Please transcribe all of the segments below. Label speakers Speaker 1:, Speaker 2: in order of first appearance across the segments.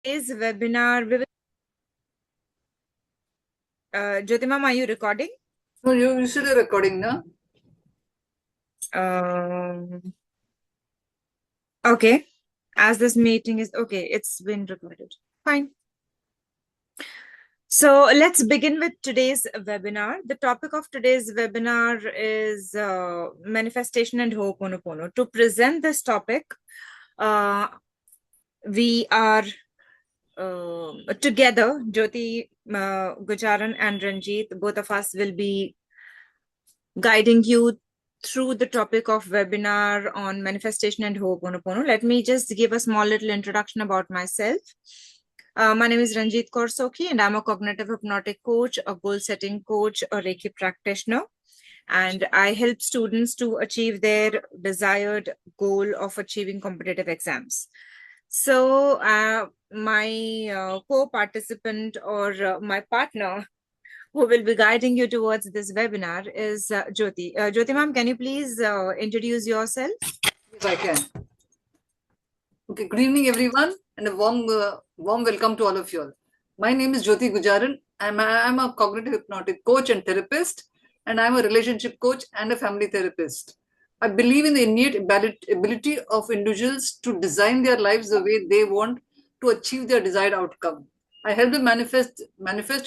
Speaker 1: Today's webinar, we will, Jyoti ma'am, are you recording?
Speaker 2: No, you should be recording, no?
Speaker 1: Um, okay. As this meeting is okay, it's been recorded. Fine. So let's begin with today's webinar. The topic of today's webinar is manifestation and hoponopono. To present this topic, uh, we are together. Jyoti Gujaran and Ranjit, both of us will be guiding you through the topic of webinar on manifestation and hoponopono. Let me just give a small little introduction about myself. My name is Ranjit Korsoki, and I'm a cognitive hypnotic coach, a goal setting coach, a Reiki practitioner, and I help students to achieve their desired goal of achieving competitive exams. So, my co-participant or my partner who will be guiding you towards this webinar is Jyoti. Jyoti ma'am, can you please introduce yourself?
Speaker 2: Yes, I can. Okay, good evening, everyone, and a warm welcome to all of you all. My name is Jyoti Gujaran. I'm a cognitive hypnotic coach and therapist, and I'm a relationship coach and a family therapist. I believe in the innate ability of individuals to design their lives the way they want to achieve their desired outcome. I help them manifest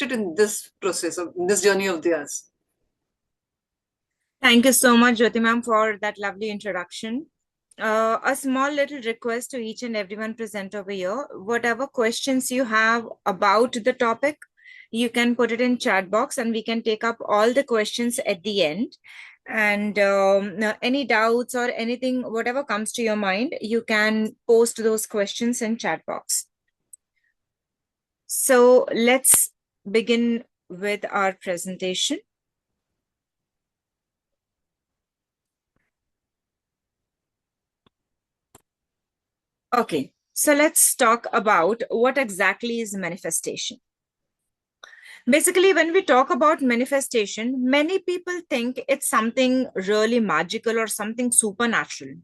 Speaker 2: it in this process of in this journey of theirs.
Speaker 1: Thank you so much, Jyoti ma'am, for that lovely introduction. A small little request to each and everyone present over here. Whatever questions you have about the topic, you can put it in chat box and we can take up all the questions at the end. And any doubts or anything, whatever comes to your mind, you can post those questions in chat box. So let's begin with our presentation. Okay, so let's talk about what exactly is manifestation. Basically, when we talk about manifestation, many people think it's something really magical or something supernatural.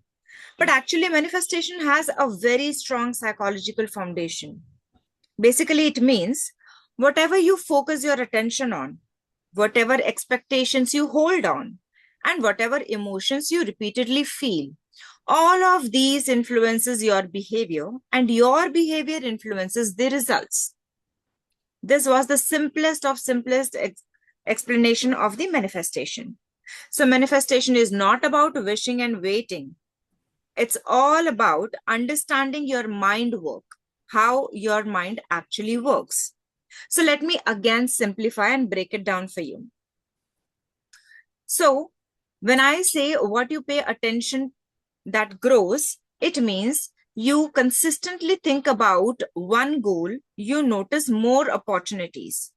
Speaker 1: But actually, manifestation has a very strong psychological foundation. Basically, it means whatever you focus your attention on, whatever expectations you hold on, and whatever emotions you repeatedly feel, all of these influences your behavior, and your behavior influences the results. This was the simplest of simplest explanation of the manifestation. So manifestation is not about wishing and waiting. It's all about understanding your mind work, how your mind actually works. So let me again simplify and break it down for you. So when I say what you pay attention that grows, it means you consistently think about one goal, you notice more opportunities.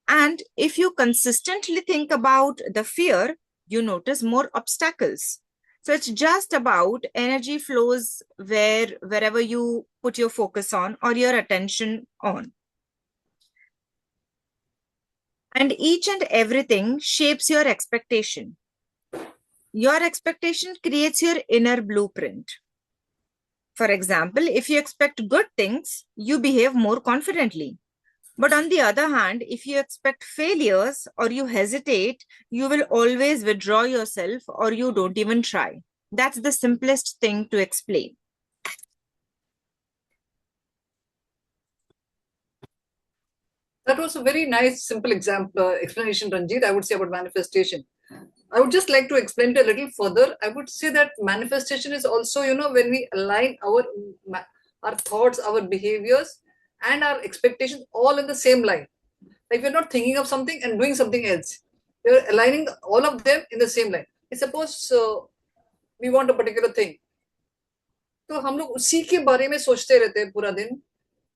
Speaker 1: And if you consistently think about the fear, you notice more obstacles. So it's just about energy flows wherever you put your focus on or your attention on. And each and everything shapes your expectation. Your expectation creates your inner blueprint. For example, if you expect good things, you behave more confidently. But on the other hand, if you expect failures or you hesitate, you will always withdraw yourself or you don't even try. That's the simplest thing to explain.
Speaker 2: That was a very nice, simple example explanation, Ranjit. I would say about manifestation. I would just like to explain it a little further. I would say that manifestation is also, when we align our thoughts, our behaviors, and our expectations all in the same line. Like we're not thinking of something and doing something else. We're aligning all of them in the same line. Suppose we want a particular thing, तो हम लोग उसी के बारे में सोचते रहते हैं पूरा दिन.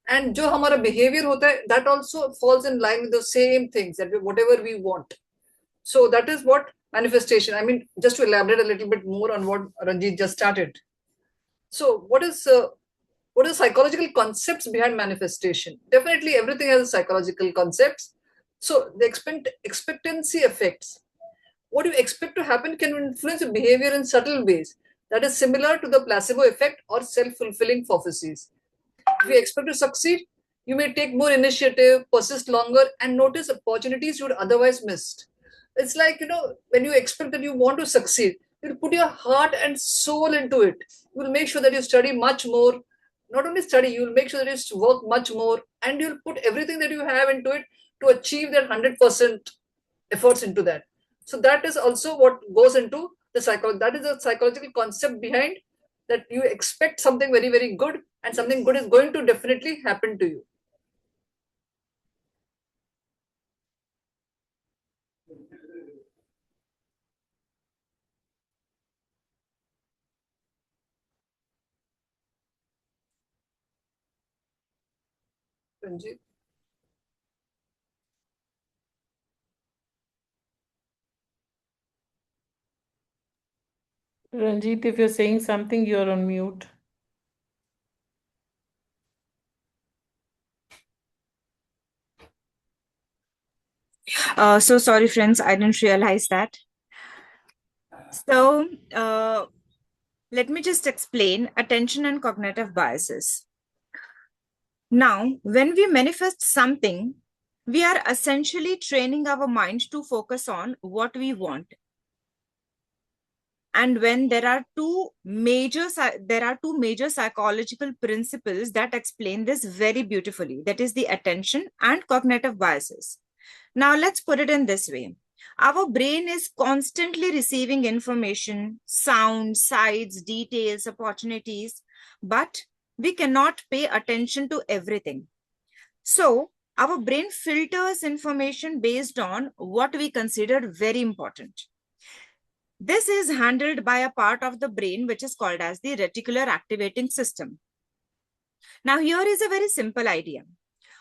Speaker 2: And जो हमारा behavior होता है, that also falls in line with the same things that whatever we want. So that is what manifestation. I mean, just to elaborate a little bit more on what Ranjit just started. So what are psychological concepts behind manifestation? Definitely, everything has a psychological concepts. So the expectancy effects. What you expect to happen can influence your behavior in subtle ways. That is similar to the placebo effect or self-fulfilling prophecies. If you expect to succeed, You may take more initiative, persist longer, and notice opportunities you would otherwise missed. It's like, when you expect that you want to succeed, you'll put your heart and soul into it. You will make sure that you study much more. Not only study, you will make sure that you work much more, and you'll put everything that you have into it to achieve that 100% efforts into that. So that is also what goes into the psychology. That is the psychological concept behind that you expect something very, very good, and something good is going to definitely happen to you. Ranjit.
Speaker 3: Ranjit, if you're saying something, you're on mute.
Speaker 1: So sorry, friends, I didn't realize that. So let me just explain attention and cognitive biases. Now, when we manifest something, we are essentially training our mind to focus on what we want. And when there are two major psychological principles that explain this very beautifully, that is the attention and cognitive biases. Now let's put it in this way. Our brain is constantly receiving information, sounds, sights, details, opportunities, but we cannot pay attention to everything. So our brain filters information based on what we consider very important. This is handled by a part of the brain which is called as the reticular activating system. Now, here is a very simple idea.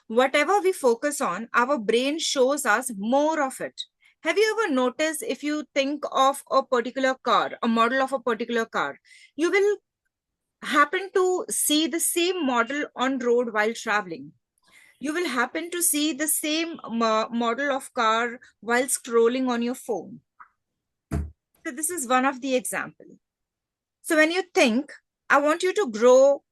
Speaker 1: Whatever we focus on, our brain shows us more of it. Have you ever noticed, if you think of a particular car, a model of a particular car, you will happen to see the same model on road while traveling. You will happen to see the same model of car while scrolling on your phone. So this is one of the examples. So when you think, I want you to grow,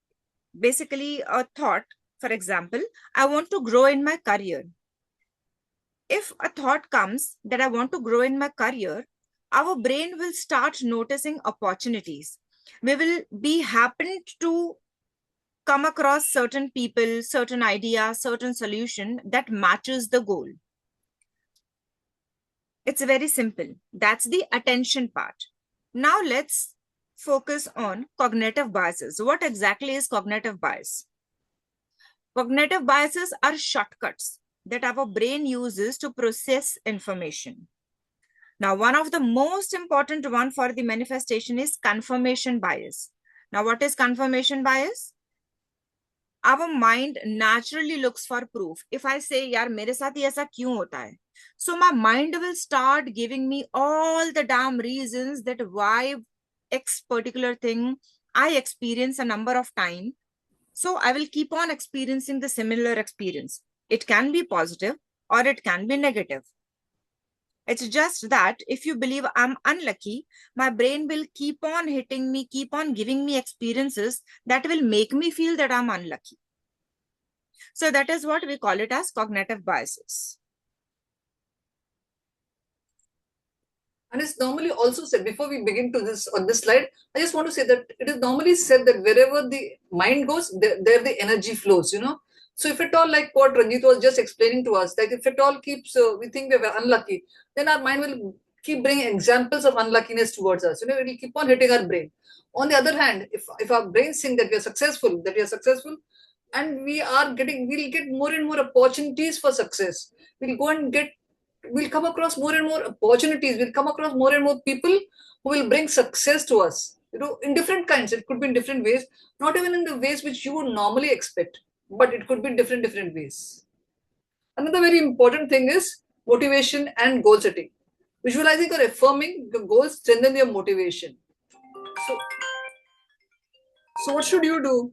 Speaker 1: basically a thought, for example, I want to grow in my career. If a thought comes that I want to grow in my career, our brain will start noticing opportunities. We will be happened to come across certain people, certain idea, certain solution that matches the goal. It's very simple. That's the attention part. Now let's focus on cognitive biases. What exactly is cognitive bias? Cognitive biases are shortcuts that our brain uses to process information. Now, one of the most important one for the manifestation is confirmation bias. Now, what is confirmation bias? Our mind naturally looks for proof. If I say, यार मेरे साथ ही ऐसा क्यों होता है? So my mind will start giving me all the damn reasons that why X particular thing I experience a number of times. So I will keep on experiencing the similar experience. It can be positive or it can be negative. It's just that if you believe I'm unlucky, my brain will keep on hitting me, keep on giving me experiences that will make me feel that I'm unlucky. So that is what we call it as cognitive biases.
Speaker 2: And it's normally also said, before we begin to this on this slide, I just want to say that it is normally said that wherever the mind goes, there the energy flows. So if at all, like what Ranjit was just explaining to us, like if it all keeps, we think we're unlucky, then our mind will keep bringing examples of unluckiness towards us. It will keep on hitting our brain. On the other hand, if our brains think that we are successful, and we'll get more and more opportunities for success. We'll come across more and more opportunities. We'll come across more and more people who will bring success to us. In different kinds. It could be in different ways, not even in the ways which you would normally expect, but it could be in different ways. Another very important thing is motivation and goal setting. Visualizing or affirming the goals strengthen your motivation. So, so what should you do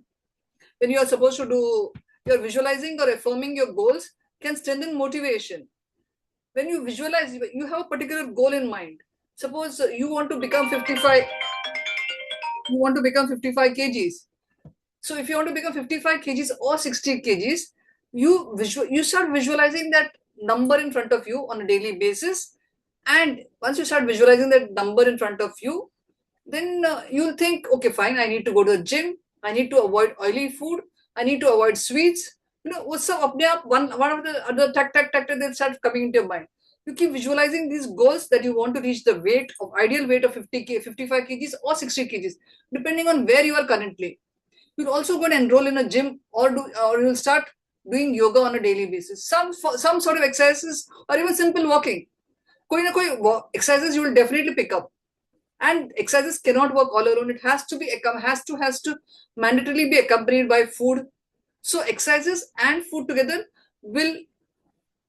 Speaker 2: when you are supposed to do? You're visualizing or affirming your goals can strengthen motivation. When you visualize, you have a particular goal in mind. Suppose you want to become 55, you want to become 55 kgs. So if you want to become 55 kgs or 60 kgs, you start visualizing that number in front of you on a daily basis. And once you start visualizing that number in front of you, then you'll think, okay, fine, I need to go to the gym, I need to avoid oily food, I need to avoid sweets. What's up? One of the other tack, they start coming into your mind. You keep visualizing these goals that you want to reach the weight of ideal weight of 55 kgs or 60 kgs, depending on where you are currently. You'll also go and enroll in a gym, or you'll start doing yoga on a daily basis. Some sort of exercises, or even simple walking. Koi na koi exercises you will definitely pick up. And exercises cannot work all alone. It has to mandatorily be accompanied by food. So exercises and food together will,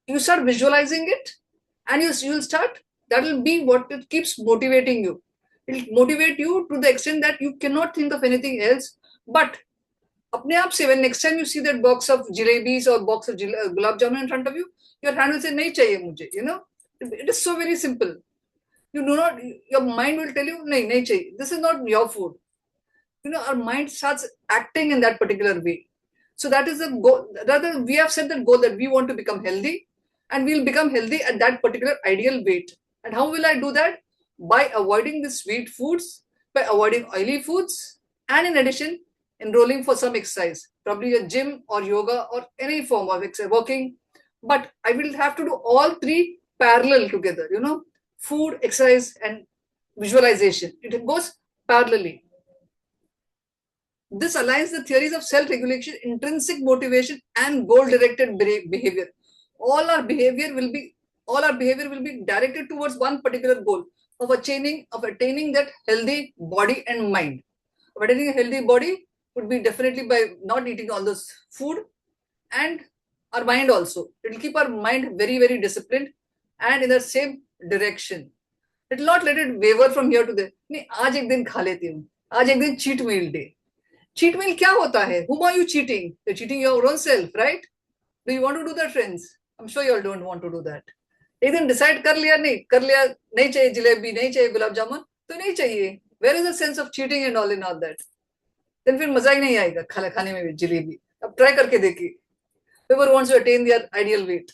Speaker 2: you start visualizing it, and you'll start, that will be what it keeps motivating you. It'll motivate you to the extent that you cannot think of anything else. But apne aap se, when next time you see that box of jalebis or box of gulab jamun in front of you, your hand will say nahi chahiye mujhe. It is so very simple. You do not, your mind will tell you nahi chahiye, this is not your food. Our mind starts acting in that particular way. So that is the goal. Rather, we have set that goal that we want to become healthy, and we'll become healthy at that particular ideal weight. And how will I do that? By avoiding the sweet foods, by avoiding oily foods, and in addition, enrolling for some exercise, probably a gym or yoga or any form of exercise, walking. But I will have to do all three parallel together, food, exercise, and visualization. It goes parallelly. This aligns the theories of self-regulation, intrinsic motivation, and goal-directed behavior. All our behavior will be directed towards one particular goal of attaining that healthy body and mind. Of attaining a healthy body would be definitely by not eating all this food, and our mind also. It will keep our mind very, very disciplined and in the same direction. It will not let it waver from here to there. नहीं, आज एक दिन खा लेती हूँ, आज एक दिन cheat meal day. Cheat meal क्या होता है? Whom are you cheating? You're cheating your own self, right? Do you want to do that, friends? I'm sure you all don't want to do that. एक दिन decide कर लिया, नहीं चाहिए जलेबी, नहीं चाहिए गुलाब जामुन, तो नहीं चाहिए. Where is the sense of cheating and all in all that? Then फिर मजा ही नहीं आएगा खाने में भी जलेबी. अब try करके देखिए. Whoever wants to attain their ideal weight.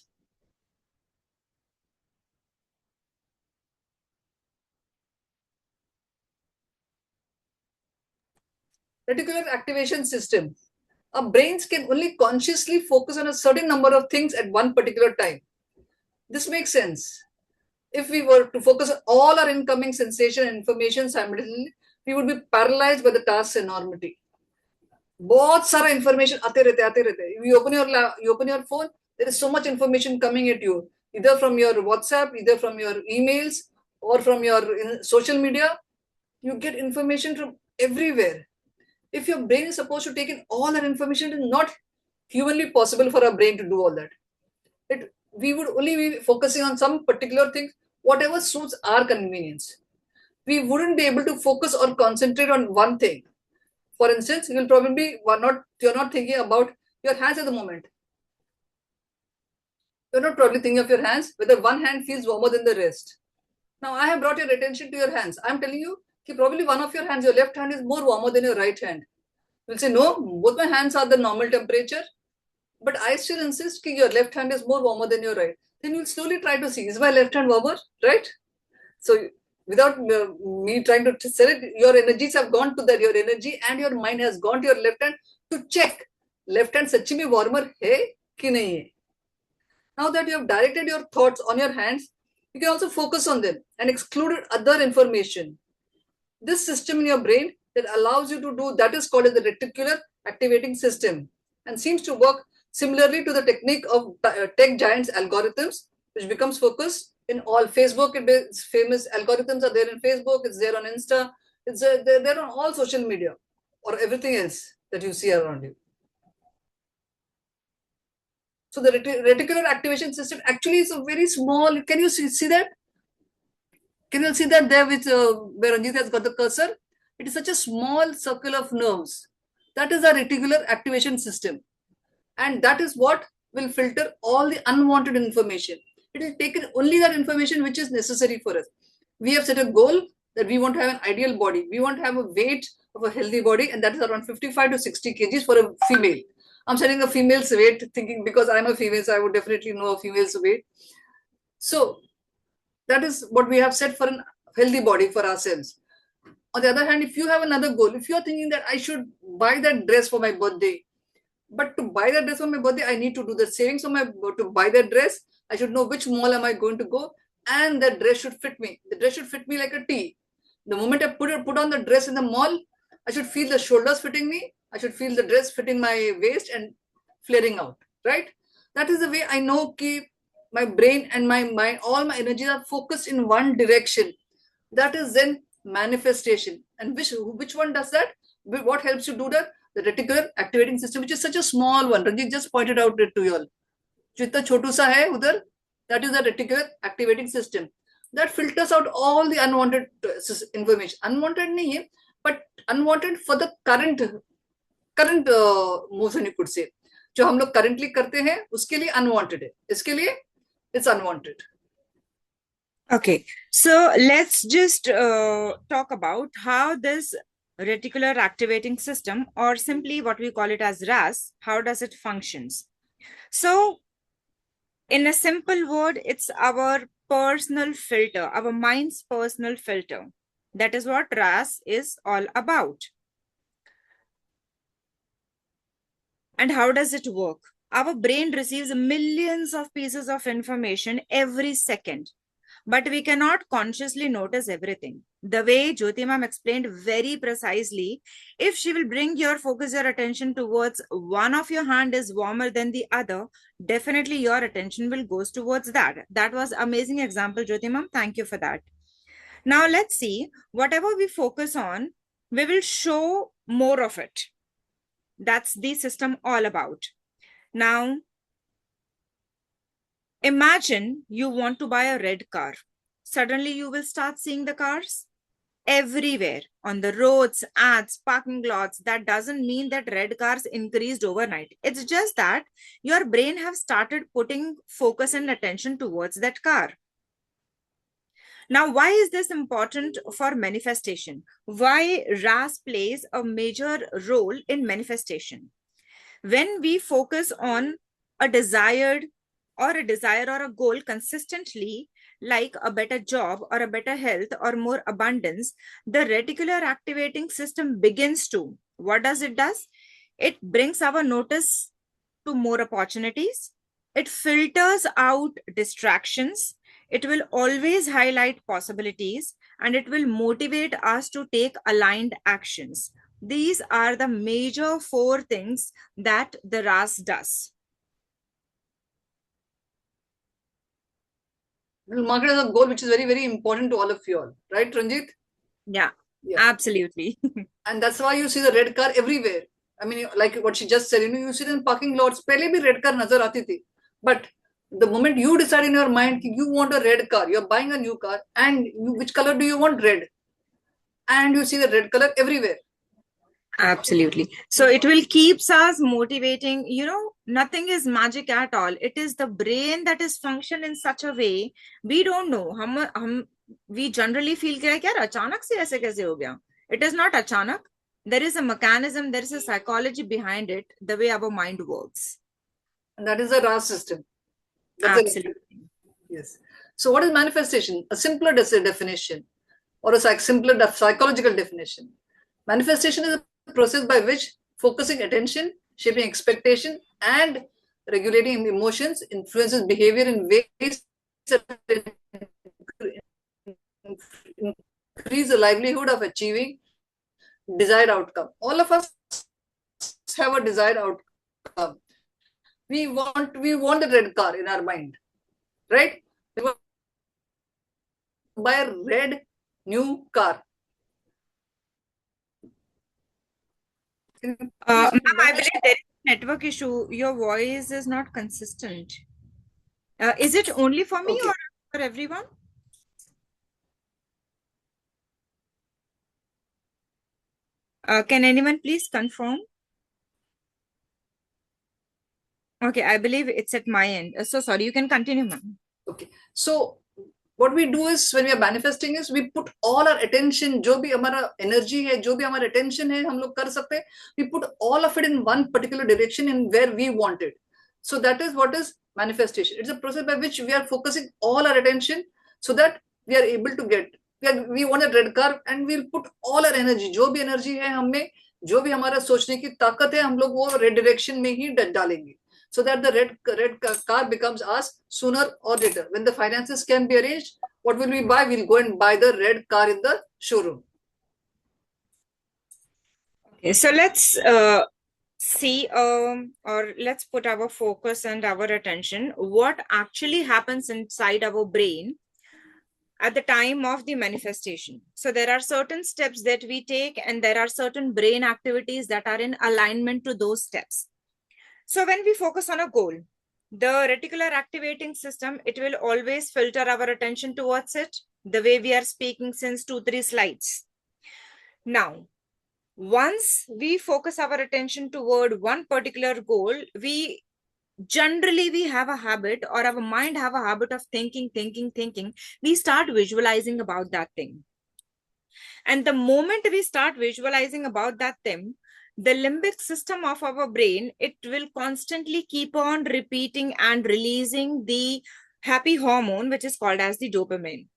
Speaker 2: Reticular activation system. Our brains can only consciously focus on a certain number of things at one particular time. This makes sense. If we were to focus on all our incoming sensation and information simultaneously, we would be paralyzed by the task's enormity. बहुत सारा information आते रहते. You open your phone, there is so much information coming at you, either from your WhatsApp, either from your emails, or from your social media. You get information from everywhere. If your brain is supposed to take in all that information, it is not humanly possible for our brain to do all that. We would only be focusing on some particular thing, whatever suits our convenience. We wouldn't be able to focus or concentrate on one thing. For instance, you're not thinking about your hands at the moment. You're not probably thinking of your hands, whether one hand feels warmer than the rest. Now, I have brought your attention to your hands. I'm telling you, probably one of your hands, your left hand, is more warmer than your right hand. You'll say, no, both my hands are the normal temperature, but I still insist that your left hand is more warmer than your right. Then you'll slowly try to see, is my left hand warmer, right? So without me trying to sell it, your energies have gone to that. Your energy and your mind has gone to your left hand to check, left hand सच्ची में warmer है कि नहीं है. Now that you have directed your thoughts on your hands, you can also focus on them and exclude other information. This system in your brain that allows you to do that is called as the reticular activating system, and seems to work similarly to the technique of tech giants algorithms, which becomes focused in all. Facebook, its famous algorithms are there in Facebook, it's there on Insta, they're on all social media or everything else that you see around you. So the reticular activation system actually is a very small. Can you see that? Can you see that there with where Ranjit has got the cursor? It is such a small circle of nerves. That is our reticular activation system. And that is what will filter all the unwanted information. It will take in only that information which is necessary for us. We have set a goal that we want to have an ideal body. We want to have a weight of a healthy body, and that is around 55 to 60 kgs for a female. I'm setting a female's weight, thinking because I'm a female, so I would definitely know a female's weight. So that is what we have set for a healthy body for ourselves. On the other hand, if you have another goal, if you're thinking that I should buy that dress for my birthday, but to buy that dress for my birthday, I need to do the savings for my to buy that dress. I should know which mall am I going to go, and that dress should fit me. The dress should fit me like a T. The moment I put on the dress in the mall, I should feel the shoulders fitting me. I should feel the dress fitting my waist and flaring out. Right? That is the way I know that my brain and my mind, all my energies are focused in one direction. That is then manifestation. And which one does that? What helps you do that? The reticular activating system, which is such a small one. Ranjit just pointed out it to you all. जितना छोटू सा है उधर, that is the reticular activating system that filters out all the unwanted information. Unwanted नहीं है, but unwanted for the current motion you could say. जो हम लोग currently करते हैं उसके लिए unwanted है, इसके लिए it's unwanted.
Speaker 1: Okay, so let's just talk about how this reticular activating system, or simply what we call it as RAS, how does it functions? So in a simple word, it's our personal filter, our mind's personal filter. That is what RAS is all about. And how does it work? Our brain receives millions of pieces of information every second, but we cannot consciously notice everything. The way Jyoti ma'am explained very precisely, if she will bring your focus, your attention towards one of your hand is warmer than the other, definitely your attention will goes towards that. That was amazing example, Jyoti ma'am. Thank you for that. Now let's see, whatever we focus on, we will show more of it. That's the system all about. Now, imagine you want to buy a red car. Suddenly you will start seeing the cars everywhere on the roads, ads, parking lots. That doesn't mean that red cars increased overnight. It's just that your brain have started putting focus and attention towards that car. Now, why is this important for manifestation? Why RAS plays a major role in manifestation? When we focus on a desire or a goal consistently, like a better job or a better health or more abundance, the reticular activating system begins to, what does it does? It brings our notice to more opportunities. It filters out distractions. It will always highlight possibilities, and it will motivate us to take aligned actions. These are the major 4 things that the RAS does.
Speaker 2: Market as a goal, which is very, very important to all of you all, right, Ranjit?
Speaker 1: Yeah. Absolutely.
Speaker 2: And that's why you see the red car everywhere. I mean, like what she just said, you see it in parking lots. पहले भी red car nazar aati thi. But the moment you decide in your mind you want a red car, you're buying a new car, and which color do you want? Red. And you see the red color everywhere.
Speaker 1: Absolutely. So it will keeps us motivating. Nothing is magic at all. It is the brain that is function in such a way we don't know. We generally feel कि यार अचानक से ऐसे कैसे हो गया. It is not अचानक. There is a mechanism, there is a psychology behind it, the way our mind works.
Speaker 2: And that is the RAS system.
Speaker 1: Absolutely.
Speaker 2: Yes. So what is manifestation? A simpler definition, or a simpler psychological definition. Manifestation is a process by which focusing attention, shaping expectation, and regulating emotions influences behavior in ways that increase the livelihood of achieving desired outcome. All of us have a desired outcome. We want the red car in our mind, right? We want to buy a red new car.
Speaker 1: Ma'am, I believe there is a network issue. Your voice is not consistent. Is it only for me or for everyone? Can anyone please confirm? Okay, I believe it's at my end. So sorry, you can continue, ma'am.
Speaker 2: Okay. So what we do is when we are manifesting is we put all our attention, जो भी हमारा energy है, जो भी हमारा attention है, हम लोग कर सकते हैं, we put all of it in one particular direction in where we want it. So that is what is manifestation. It's a process by which we are focusing all our attention so that we are able to get. We want a red car and we'll put all our energy, जो भी energy है हमें, जो भी हमारा सोचने की ताकत है, हम लोग वो red direction में ही डालेंगे. So that the red car becomes ours sooner or later. When the finances can be arranged, what will we buy? We'll go and buy the red car in the showroom.
Speaker 1: Okay, so let's see or let's put our focus and our attention what actually happens inside our brain at the time of the manifestation. So there are certain steps that we take and there are certain brain activities that are in alignment to those steps. So when we focus on a goal, the reticular activating system, it will always filter our attention towards it, the way we are speaking since 2-3 slides. Now, once we focus our attention toward one particular goal, we have a habit, or our mind have a habit of thinking. We start visualizing about that thing. And the moment we start visualizing about that thing, the limbic system of our brain, it will constantly keep on repeating and releasing the happy hormone, which is called as the dopamine.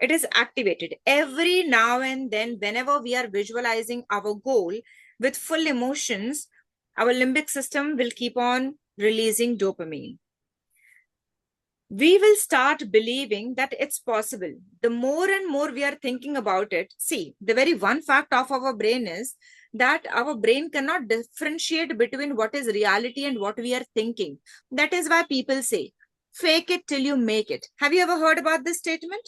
Speaker 1: It is activated every now and then. Whenever we are visualizing our goal with full emotions, our limbic system will keep on releasing dopamine. We will start believing that it's possible. The more and more we are thinking about it, see, the very one fact of our brain is that our brain cannot differentiate between what is reality and what we are thinking. That is why people say, fake it till you make it. Have you ever heard about this statement?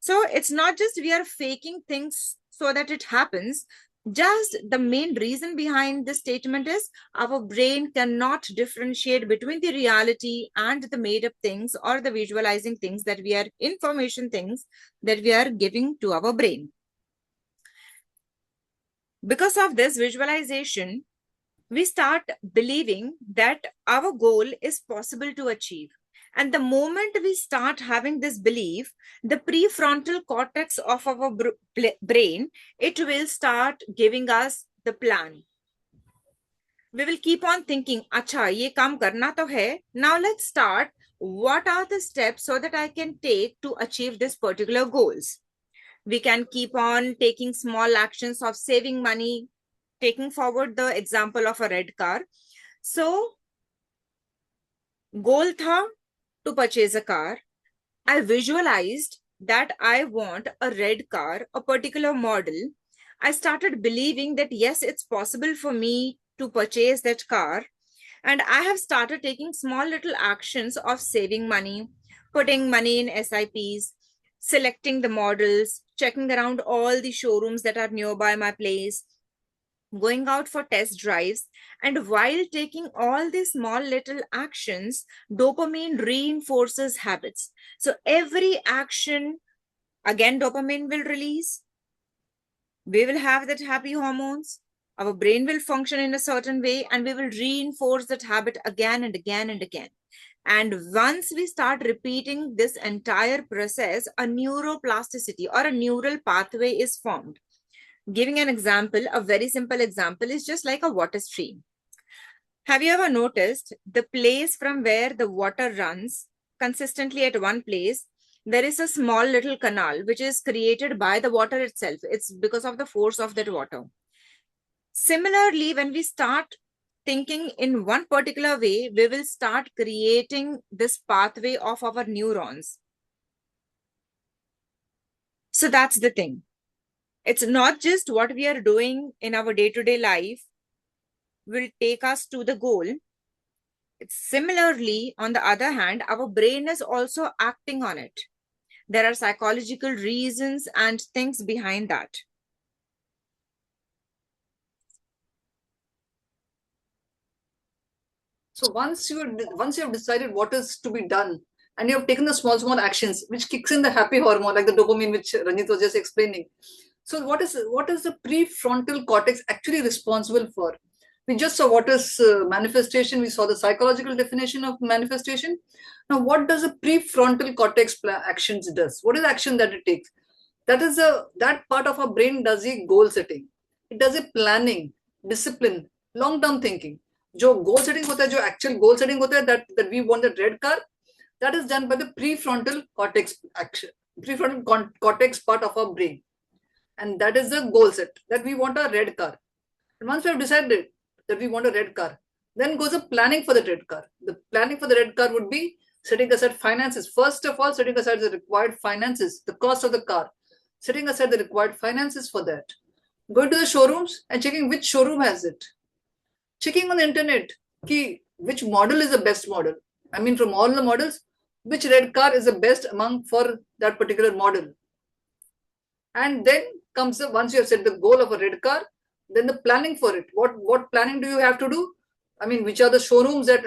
Speaker 1: So it's not just we are faking things so that it happens. Just the main reason behind this statement is our brain cannot differentiate between the reality and the made up things or the visualizing things that we are, information things that we are giving to our brain. Because of this visualization, we start believing that our goal is possible to achieve. And the moment we start having this belief, the prefrontal cortex of our brain, it will start giving us the plan. We will keep on thinking, acha, ye kaam karna to hai. Now let's start. What are the steps so that I can take to achieve this particular goals? We can keep on taking small actions of saving money, taking forward the example of a red car. So, goal tha to purchase a car. I visualized that I want a red car, a particular model. I started believing that yes, it's possible for me to purchase that car. And I have started taking small little actions of saving money, putting money in SIPs, selecting the models, checking around all the showrooms that are nearby my place, going out for test drives. And while taking all these small little actions, dopamine reinforces habits. So every action, again, dopamine will release. We will have that happy hormones. Our brain will function in a certain way and we will reinforce that habit again and again and again. And once we start repeating this entire process, a neuroplasticity or a neural pathway is formed. Giving an example, a very simple example is just like a water stream. Have you ever noticed the place from where the water runs consistently at one place? There is a small little canal which is created by the water itself. It's because of the force of that water. Similarly, when we start thinking in one particular way, we will start creating this pathway of our neurons. So that's the thing. It's not just what we are doing in our day-to-day life will take us to the goal. It's similarly, on the other hand, our brain is also acting on it. There are psychological reasons and things behind that.
Speaker 2: So once you have decided what is to be done, and you have taken the small actions, which kicks in the happy hormone, like the dopamine, which Ranjit was just explaining. So what is the prefrontal cortex actually responsible for? We just saw what is manifestation. We saw the psychological definition of manifestation. Now, what does a prefrontal cortex actions does? What is action that it takes? That part of our brain does a goal setting. It does a planning, discipline, long-term thinking. जो goal setting होता है, जो actual goal setting होता है, that we want that red car, that is done by the prefrontal cortex action, prefrontal cortex part of our brain, and that is the goal set that we want a red car. And once we have decided that we want a red car, then goes the planning for the red car. The planning for the red car would be setting aside finances. First of all, setting aside the required finances, the cost of the car, setting aside the required finances for that. Going to the showrooms and checking which showroom has it. Checking on the internet, which model is the best model. I mean, from all the models, which red car is the best among for that particular model. And then comes once you have set the goal of a red car, then the planning for it. What planning do you have to do? I mean, which are the showrooms that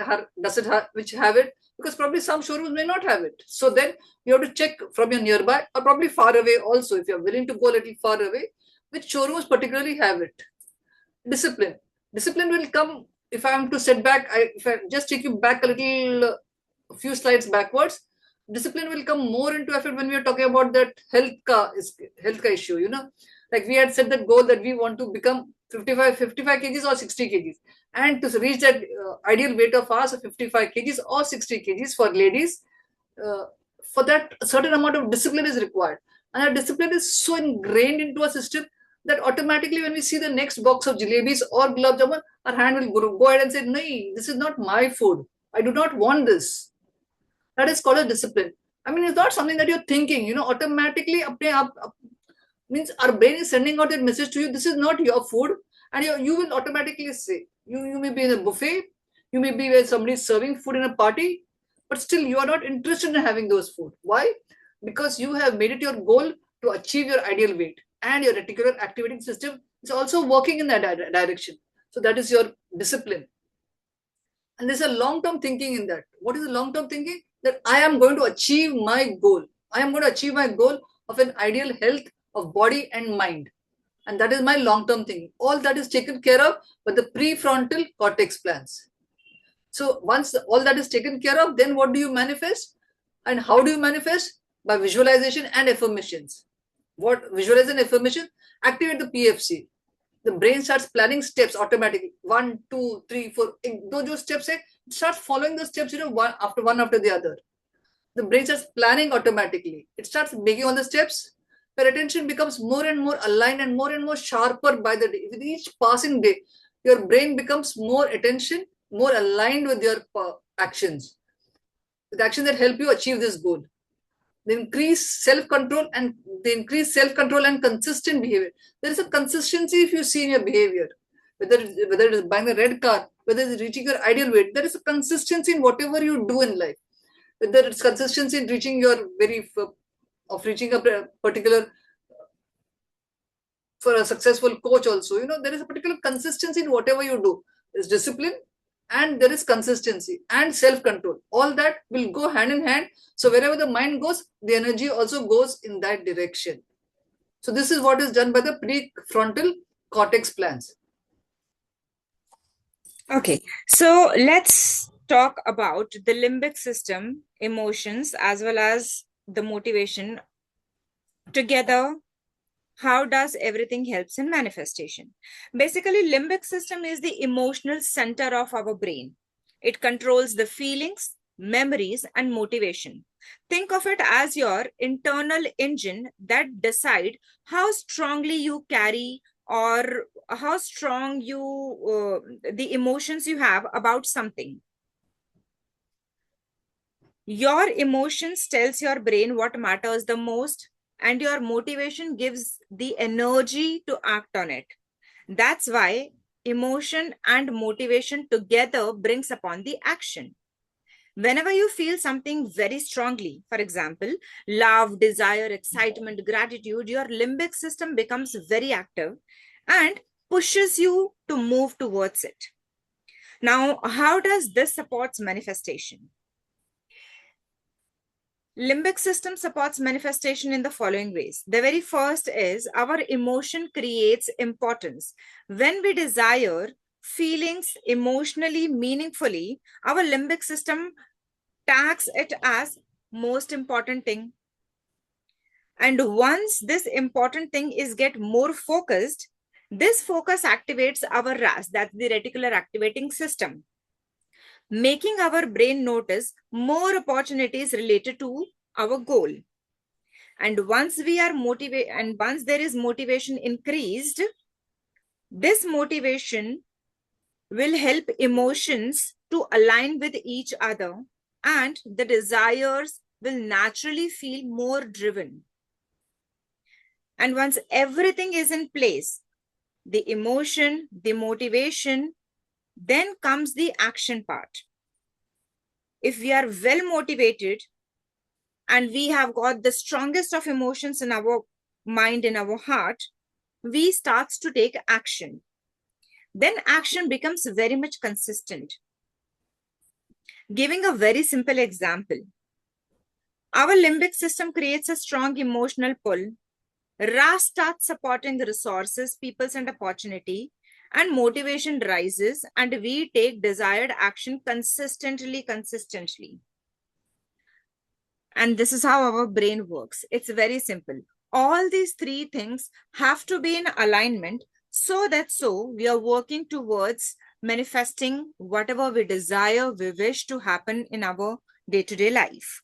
Speaker 2: which have it? Because probably some showrooms may not have it. So then you have to check from your nearby or probably far away also, if you're willing to go a little far away, which showrooms particularly have it. Discipline. Discipline will come if I am to set back. If I just take you back a few slides backwards, discipline will come more into effect when we are talking about that health issue. Like we had set that goal that we want to become 55 kgs or 60 kgs, and to reach that ideal weight of ours of 55 kgs or 60 kgs for ladies, for that a certain amount of discipline is required, and that discipline is so ingrained into our system that automatically when we see the next box of jalebis or gulab jamun, our hand will go ahead and say, no, this is not my food, I do not want this. That is called a discipline. I mean, it's not something that you're thinking, automatically means our brain is sending out that message to you, this is not your food, and you will automatically say, you may be in a buffet, you may be where somebody is serving food in a party, but still you are not interested in having those food. Why? Because you have made it your goal to achieve your ideal weight, and your reticular activating system is also working in that direction. So that is your discipline. And there's a long-term thinking in that. What is the long-term thinking? That I am going to achieve my goal. I am going to achieve my goal of an ideal health of body and mind. And that is my long-term thinking. All that is taken care of by the prefrontal cortex plans. So once all that is taken care of, then what do you manifest? And how do you manifest? By visualization and affirmations. What visualization and affirmation? Activate the PFC. The brain starts planning steps automatically. 1, 2, 3, 4. Those steps, it starts following the steps, one after the other. The brain starts planning automatically. It starts making all the steps. Your attention becomes more and more aligned and more sharper by the day. With each passing day, your brain becomes more attention, more aligned with your actions. With actions that help you achieve this goal. The increased self-control and consistent behavior. There is a consistency if you see in your behavior, whether it is buying a red car, whether it is reaching your ideal weight. There is a consistency in whatever you do in life. Whether it's consistency in reaching your reaching a particular, for a successful coach also, there is a particular consistency in whatever you do. There's discipline, and there is consistency and self-control. All that will go hand in hand. So wherever the mind goes, the energy also goes in that direction. So this is what is done by the prefrontal cortex plans.
Speaker 1: Okay, so let's talk about the limbic system, emotions, as well as the motivation together. How does everything helps in manifestation? Basically, limbic system is the emotional center of our brain. It controls the feelings, memories, and motivation. Think of it as your internal engine that decide how strongly you carry or how strong the emotions you have about something. Your emotions tells your brain what matters the most, and your motivation gives the energy to act on it. That's why emotion and motivation together brings upon the action. Whenever you feel something very strongly, for example, love, desire, excitement, gratitude, your limbic system becomes very active and pushes you to move towards it. Now, how does this supports manifestation? Limbic system supports manifestation in the following ways. The very first is our emotion creates importance. When we desire feelings emotionally meaningfully, our limbic system tags it as most important thing. And once this important thing is get more focused, this focus activates our RAS, that's the reticular activating system, making our brain notice more opportunities related to our goal. And once we are motivated, and once there is motivation increased, this motivation will help emotions to align with each other, and the desires will naturally feel more driven. And once everything is in place, the emotion, the motivation, then comes the action part. If we are well motivated and we have got the strongest of emotions in our mind, in our heart, we starts to take action. Then action becomes very much consistent. Giving a very simple example, our limbic system creates a strong emotional pull. RAS starts supporting the resources, peoples, and opportunity, and motivation rises, and we take desired action consistently. And this is how our brain works. It's very simple. All these three things have to be in alignment so we are working towards manifesting whatever we desire, we wish to happen in our day-to-day life.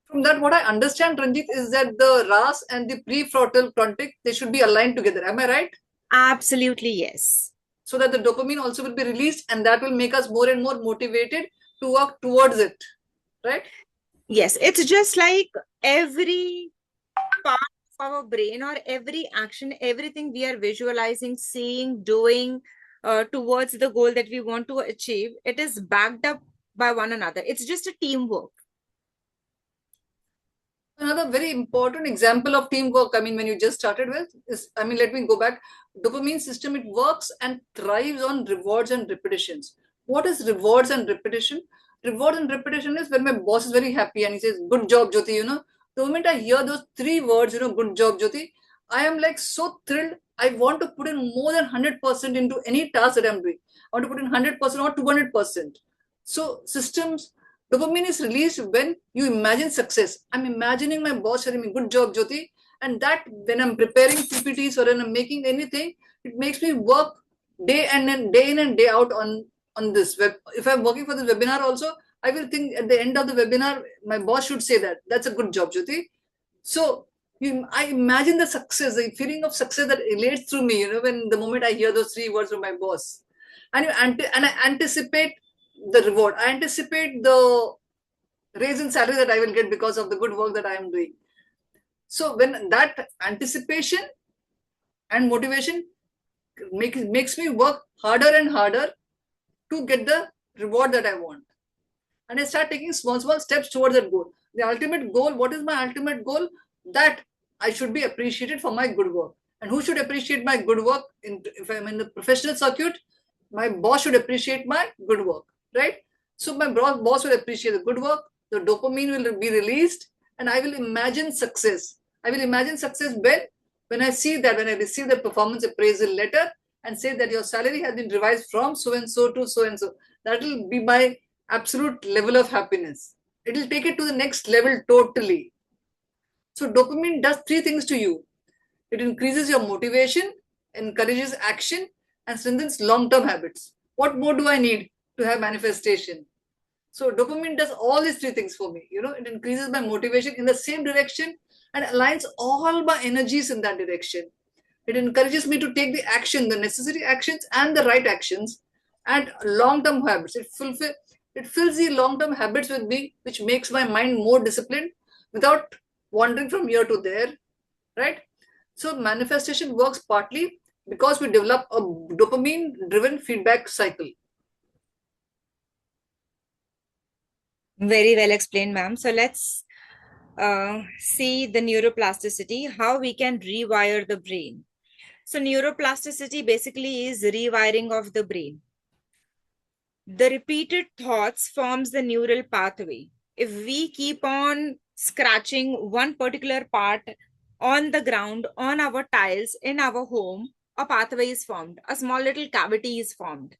Speaker 2: From that, what I understand, Ranjit, is that the RAS and the prefrontal cortex, they should be aligned together. Am I right?
Speaker 1: Absolutely, yes.
Speaker 2: So that the dopamine also will be released, and that will make us more and more motivated to work towards it, right?
Speaker 1: Yes, it's just like every part of our brain or every action, everything we are visualizing, seeing, doing towards the goal that we want to achieve, it is backed up by one another. It's just a teamwork.
Speaker 2: Another very important example of teamwork, I mean, when you just started with, is, I mean, let me go back. Dopamine system, it works and thrives on rewards and repetitions. What is rewards and repetition? Rewards and repetition is when my boss is very happy and he says, "Good job, Jyoti," the moment I hear those three words, "Good job, Jyoti," I am like so thrilled. I want to put in more than 100% into any task that I'm doing. I want to put in 100% or 200%. So systems, dopamine is released when you imagine success. I'm imagining my boss telling me, "Good job, Jyoti." And that when I'm preparing PPTs or when I'm making anything, it makes me work day in and day out on this web. If I'm working for this webinar also, I will think at the end of the webinar, my boss should say that. "That's a good job, Jyoti." So I imagine the success, the feeling of success that relates through me, when the moment I hear those three words from my boss. And I anticipate the reward. I anticipate the raise in salary that I will get because of the good work that I am doing. So when that anticipation and motivation makes me work harder and harder to get the reward that I want. And I start taking small steps towards that goal. The ultimate goal, what is my ultimate goal? That I should be appreciated for my good work. And who should appreciate my good work? If I'm in the professional circuit, my boss should appreciate my good work, right? So my boss will appreciate the good work, the dopamine will be released, and I will imagine success. I will imagine success when I see that, when I receive the performance appraisal letter and say that your salary has been revised from so and so to so and so. That will be my absolute level of happiness. It will take it to the next level totally. So dopamine does three things to you. It increases your motivation, encourages action, and strengthens long-term habits. What more do I need to have manifestation? So dopamine does all these three things for me. It increases my motivation in the same direction and aligns all my energies in that direction. It encourages me to take the action, the necessary actions and the right actions, and long-term habits. It fills the long-term habits with me, which makes my mind more disciplined without wandering from here to there, right? So manifestation works partly because we develop a dopamine-driven feedback cycle.
Speaker 1: Very well explained, ma'am. So let's see the neuroplasticity, how we can rewire the brain. So neuroplasticity basically is rewiring of the brain. The repeated thoughts forms the neural pathway. If we keep on scratching one particular part on the ground, on our tiles, in our home, a pathway is formed, a small little cavity is formed.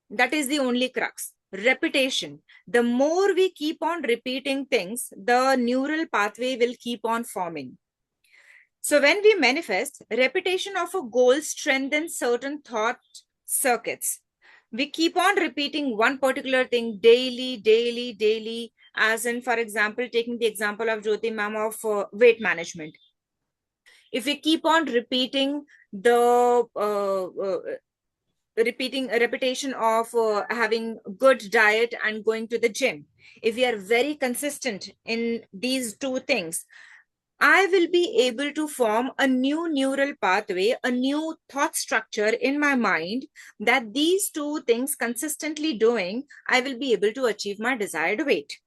Speaker 1: That is the only crux. Repetition. The more we keep on repeating things, the neural pathway will keep on forming. So when we manifest, repetition of a goal strengthens certain thought circuits. We keep on repeating one particular thing daily, daily, daily, as in, for example, taking the example of Jyoti ma'am of weight management. If we keep on repeating the repeating a repetition of having good diet and going to the gym, if we are very consistent in these two things, I will be able to form a new neural pathway, a new thought structure in my mind, that these two things consistently doing, I will be able to achieve my desired weight.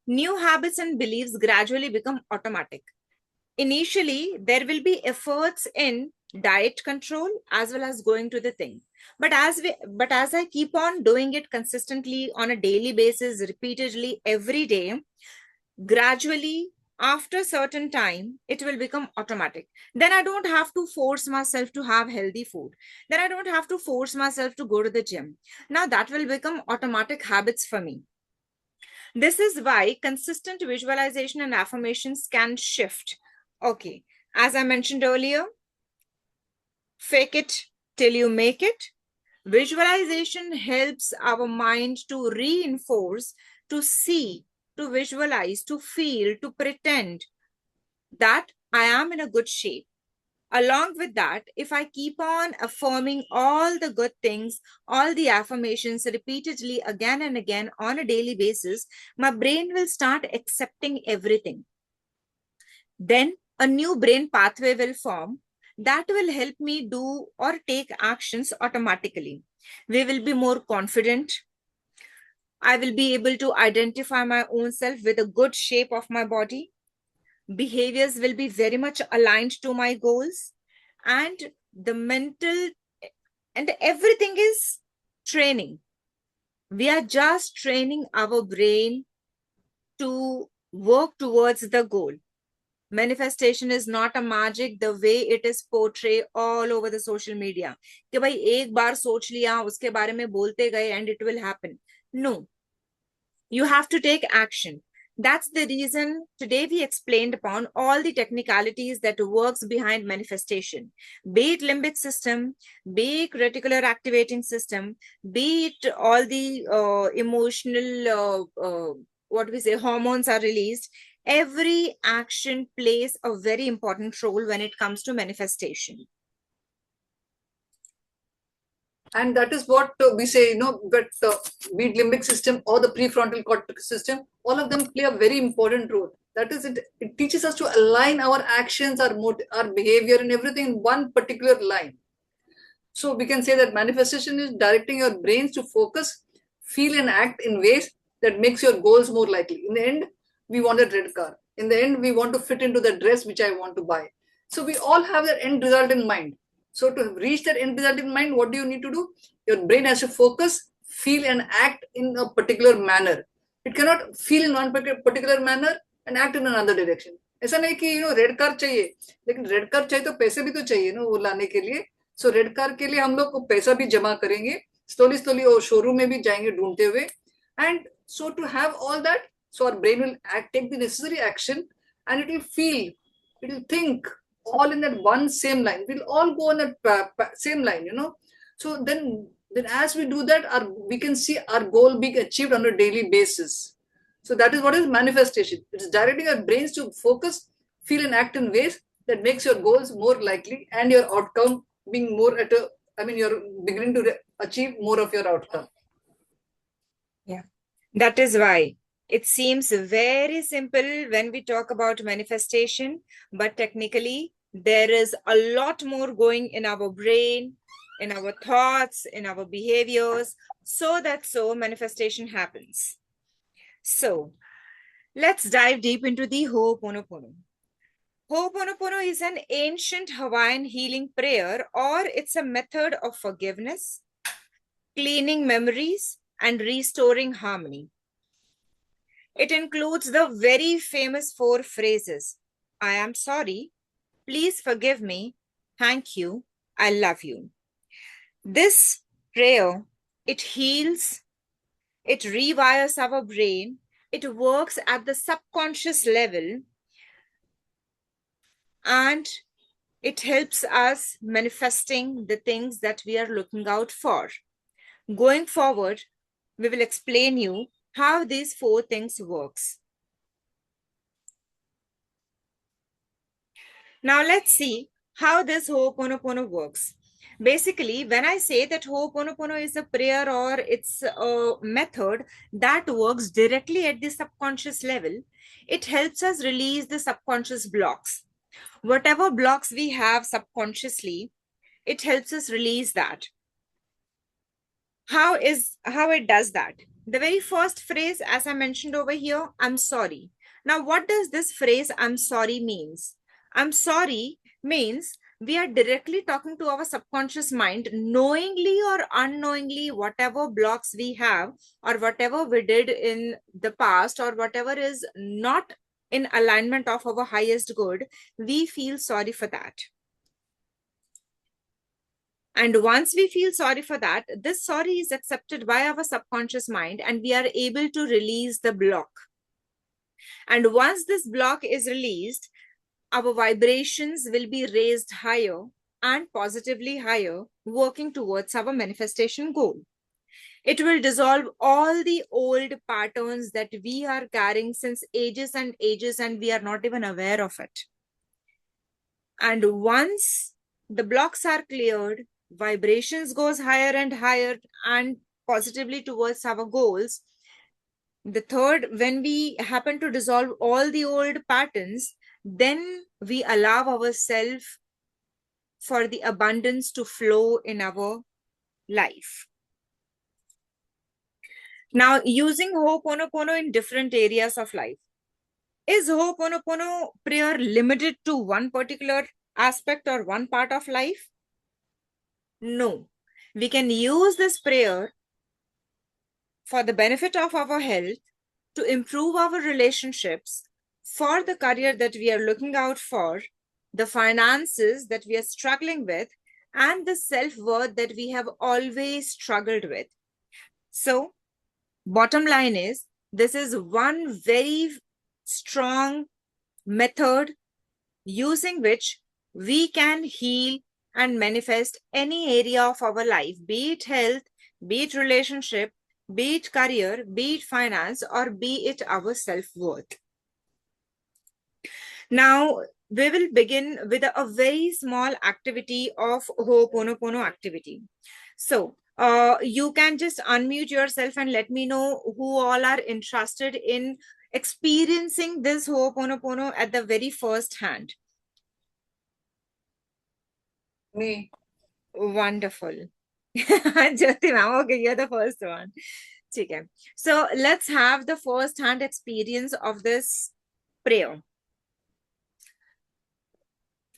Speaker 1: New habits and beliefs gradually become automatic. Initially, there will be efforts in diet control as well as going to the thing. But as I keep on doing it consistently on a daily basis, repeatedly every day, gradually after certain time it will become automatic. Then I don't have to force myself to have healthy food, then I don't have to force myself to go to the gym. Now that will become automatic habits for me. This is why consistent visualization and affirmations can shift. Okay, as I mentioned earlier, fake it till you make it. Visualization helps our mind to reinforce, to see, to visualize, to feel, to pretend that I am in a good shape. Along with that, if I keep on affirming all the good things, all the affirmations repeatedly again and again on a daily basis, my brain will start accepting everything. Then a new brain pathway will form that will help me do or take actions automatically. We will be more confident. I will be able to identify my own self with a good shape of my body. Behaviors will be very much aligned to my goals. And the mental and everything is training. We are just training our brain to work towards the goal. Manifestation is not a magic the way it is portrayed all over the social media कि भाई एक बार सोच लिया उसके बारे में बोलते गए and it will happen. No, you have to take action. That's the reason today we explained upon all the technicalities that works behind manifestation, be it limbic system, be it reticular activating system, be it all the emotional, what we say, hormones are released. Every action plays a very important role when it comes to manifestation.
Speaker 2: And that is what we say, but be it limbic system or the prefrontal cortex system, all of them play a very important role. That is, it teaches us to align our actions, our behavior, and everything in one particular line. So we can say that manifestation is directing your brains to focus, feel, and act in ways that makes your goals more likely. In the end, we want a red car. In the end, we want to fit into the dress which I want to buy. So we all have that end result in mind. So to reach that end result in mind, what do you need to do? Your brain has to focus, feel, and act in a particular manner. It cannot feel in one particular manner and act in another direction. ऐसा नहीं कि red car चाहिए, लेकिन red car चाहिए तो पैसे भी तो चाहिए ना वो लाने के लिए. सो रेड कार के लिए हम लोग को पैसा भी जमा करेंगे, स्लोली स्लोली और शोरूम में भी जाएंगे ढूंढते हुए. And so to have all that, so our brain will take the necessary action, and it will feel, it will think all in that one same line. We'll all go on that same line. So then as we do that, we can see our goal being achieved on a daily basis. So that is what is manifestation. It's directing our brains to focus, feel, and act in ways that makes your goals more likely and your outcome being more you're beginning to achieve more of your outcome.
Speaker 1: Yeah, that is why it seems very simple when we talk about manifestation, but technically there is a lot more going in our brain, in our thoughts, in our behaviors, so manifestation happens. So let's dive deep into the hoponopono. Hoponopono is an ancient Hawaiian healing prayer, or it's a method of forgiveness, cleaning memories, and restoring harmony. It includes the very famous 4 phrases: I am sorry, please forgive me, thank you, I love you. This prayer, it heals, it rewires our brain, it works at the subconscious level, and it helps us manifesting the things that we are looking out for. Going forward, we will explain you how these 4 things works. Now let's see how this hoponopono works. Basically, when I say that hoponopono is a prayer or it's a method that works directly at the subconscious level, it helps us release the subconscious blocks. Whatever blocks we have subconsciously, it helps us release that. How it does that? The very first phrase, as I mentioned over here, I'm sorry. Now, what does this phrase I'm sorry means? I'm sorry means we are directly talking to our subconscious mind, knowingly or unknowingly, whatever blocks we have or whatever we did in the past or whatever is not in alignment of our highest good, we feel sorry for that. And once we feel sorry for that, this sorry is accepted by our subconscious mind and we are able to release the block. And once this block is released, our vibrations will be raised higher and positively higher, working towards our manifestation goal. It will dissolve all the old patterns that we are carrying since ages and ages and we are not even aware of it. And once the blocks are cleared, vibrations goes higher and higher and positively towards our goals. The third, when we happen to dissolve all the old patterns, then we allow ourselves for the abundance to flow in our life. Now, using hoponopono in different areas of life. Is hoponopono prayer limited to one particular aspect or one part of life? No. We can use this prayer for the benefit of our health, to improve our relationships, for the career that we are looking out for, the finances that we are struggling with, and the self-worth that we have always struggled with. So, bottom line is, this is one very strong method using which we can heal and manifest any area of our life, be it health, be it relationship, be it career, be it finance, or be it our self-worth. Now, we will begin with a very small activity of hoponopono activity. So, you can just unmute yourself and let me know who all are interested in experiencing this hoponopono at the very first hand.
Speaker 2: Me.
Speaker 1: Wonderful. Jyoti ma'am, okay, you're the first one. Okay. So let's have the first hand experience of this prayer.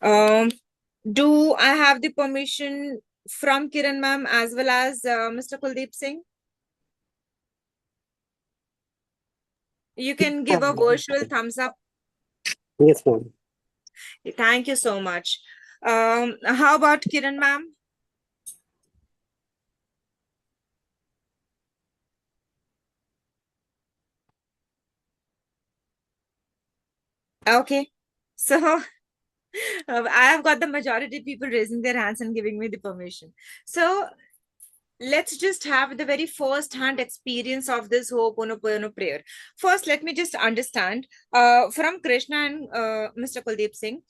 Speaker 1: Do I have the permission from Kiran ma'am as well as Mr. Kuldeep Singh? You can give a virtual thumbs up.
Speaker 4: Yes, ma'am.
Speaker 1: Thank you so much. How about Kiran ma'am? Okay. So I have got the majority people raising their hands and giving me the permission. So let's just have the very first hand experience of this hoponopono prayer. First, let me just understand from Krishna and Mr. Kuldeep Singh,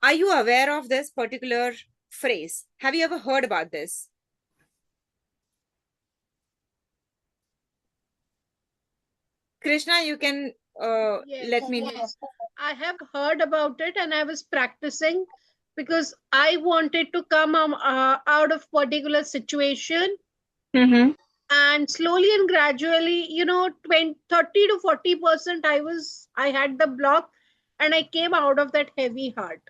Speaker 1: are you aware of this particular phrase? Have you ever heard about this? Krishna, you can let me know.
Speaker 5: Yes, I have heard about it and I was practicing because I wanted to come out of particular situation,
Speaker 1: Mm-hmm.
Speaker 5: and slowly and gradually, 30 to 40% I had the block and I came out of that heavy heart.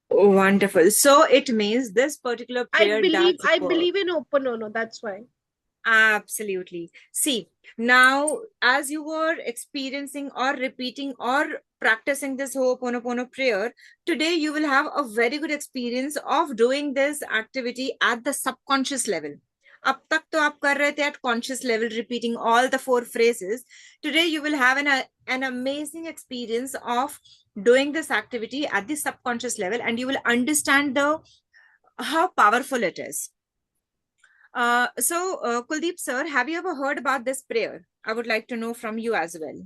Speaker 1: Wonderful. So it means this particular prayer does
Speaker 5: I
Speaker 1: work.
Speaker 5: believe in hoponopono, that's why.
Speaker 1: Absolutely. See, now as you were experiencing or repeating or practicing this hoponopono prayer, today you will have a very good experience of doing this activity at the subconscious level. अब तक तो आप कर रहे थे at conscious level, repeating all the 4 phrases. Today you will have an amazing experience of doing this activity at the subconscious level, and you will understand how powerful it is. Kuldeep sir, have you ever heard about this prayer? I would like to know from you as well.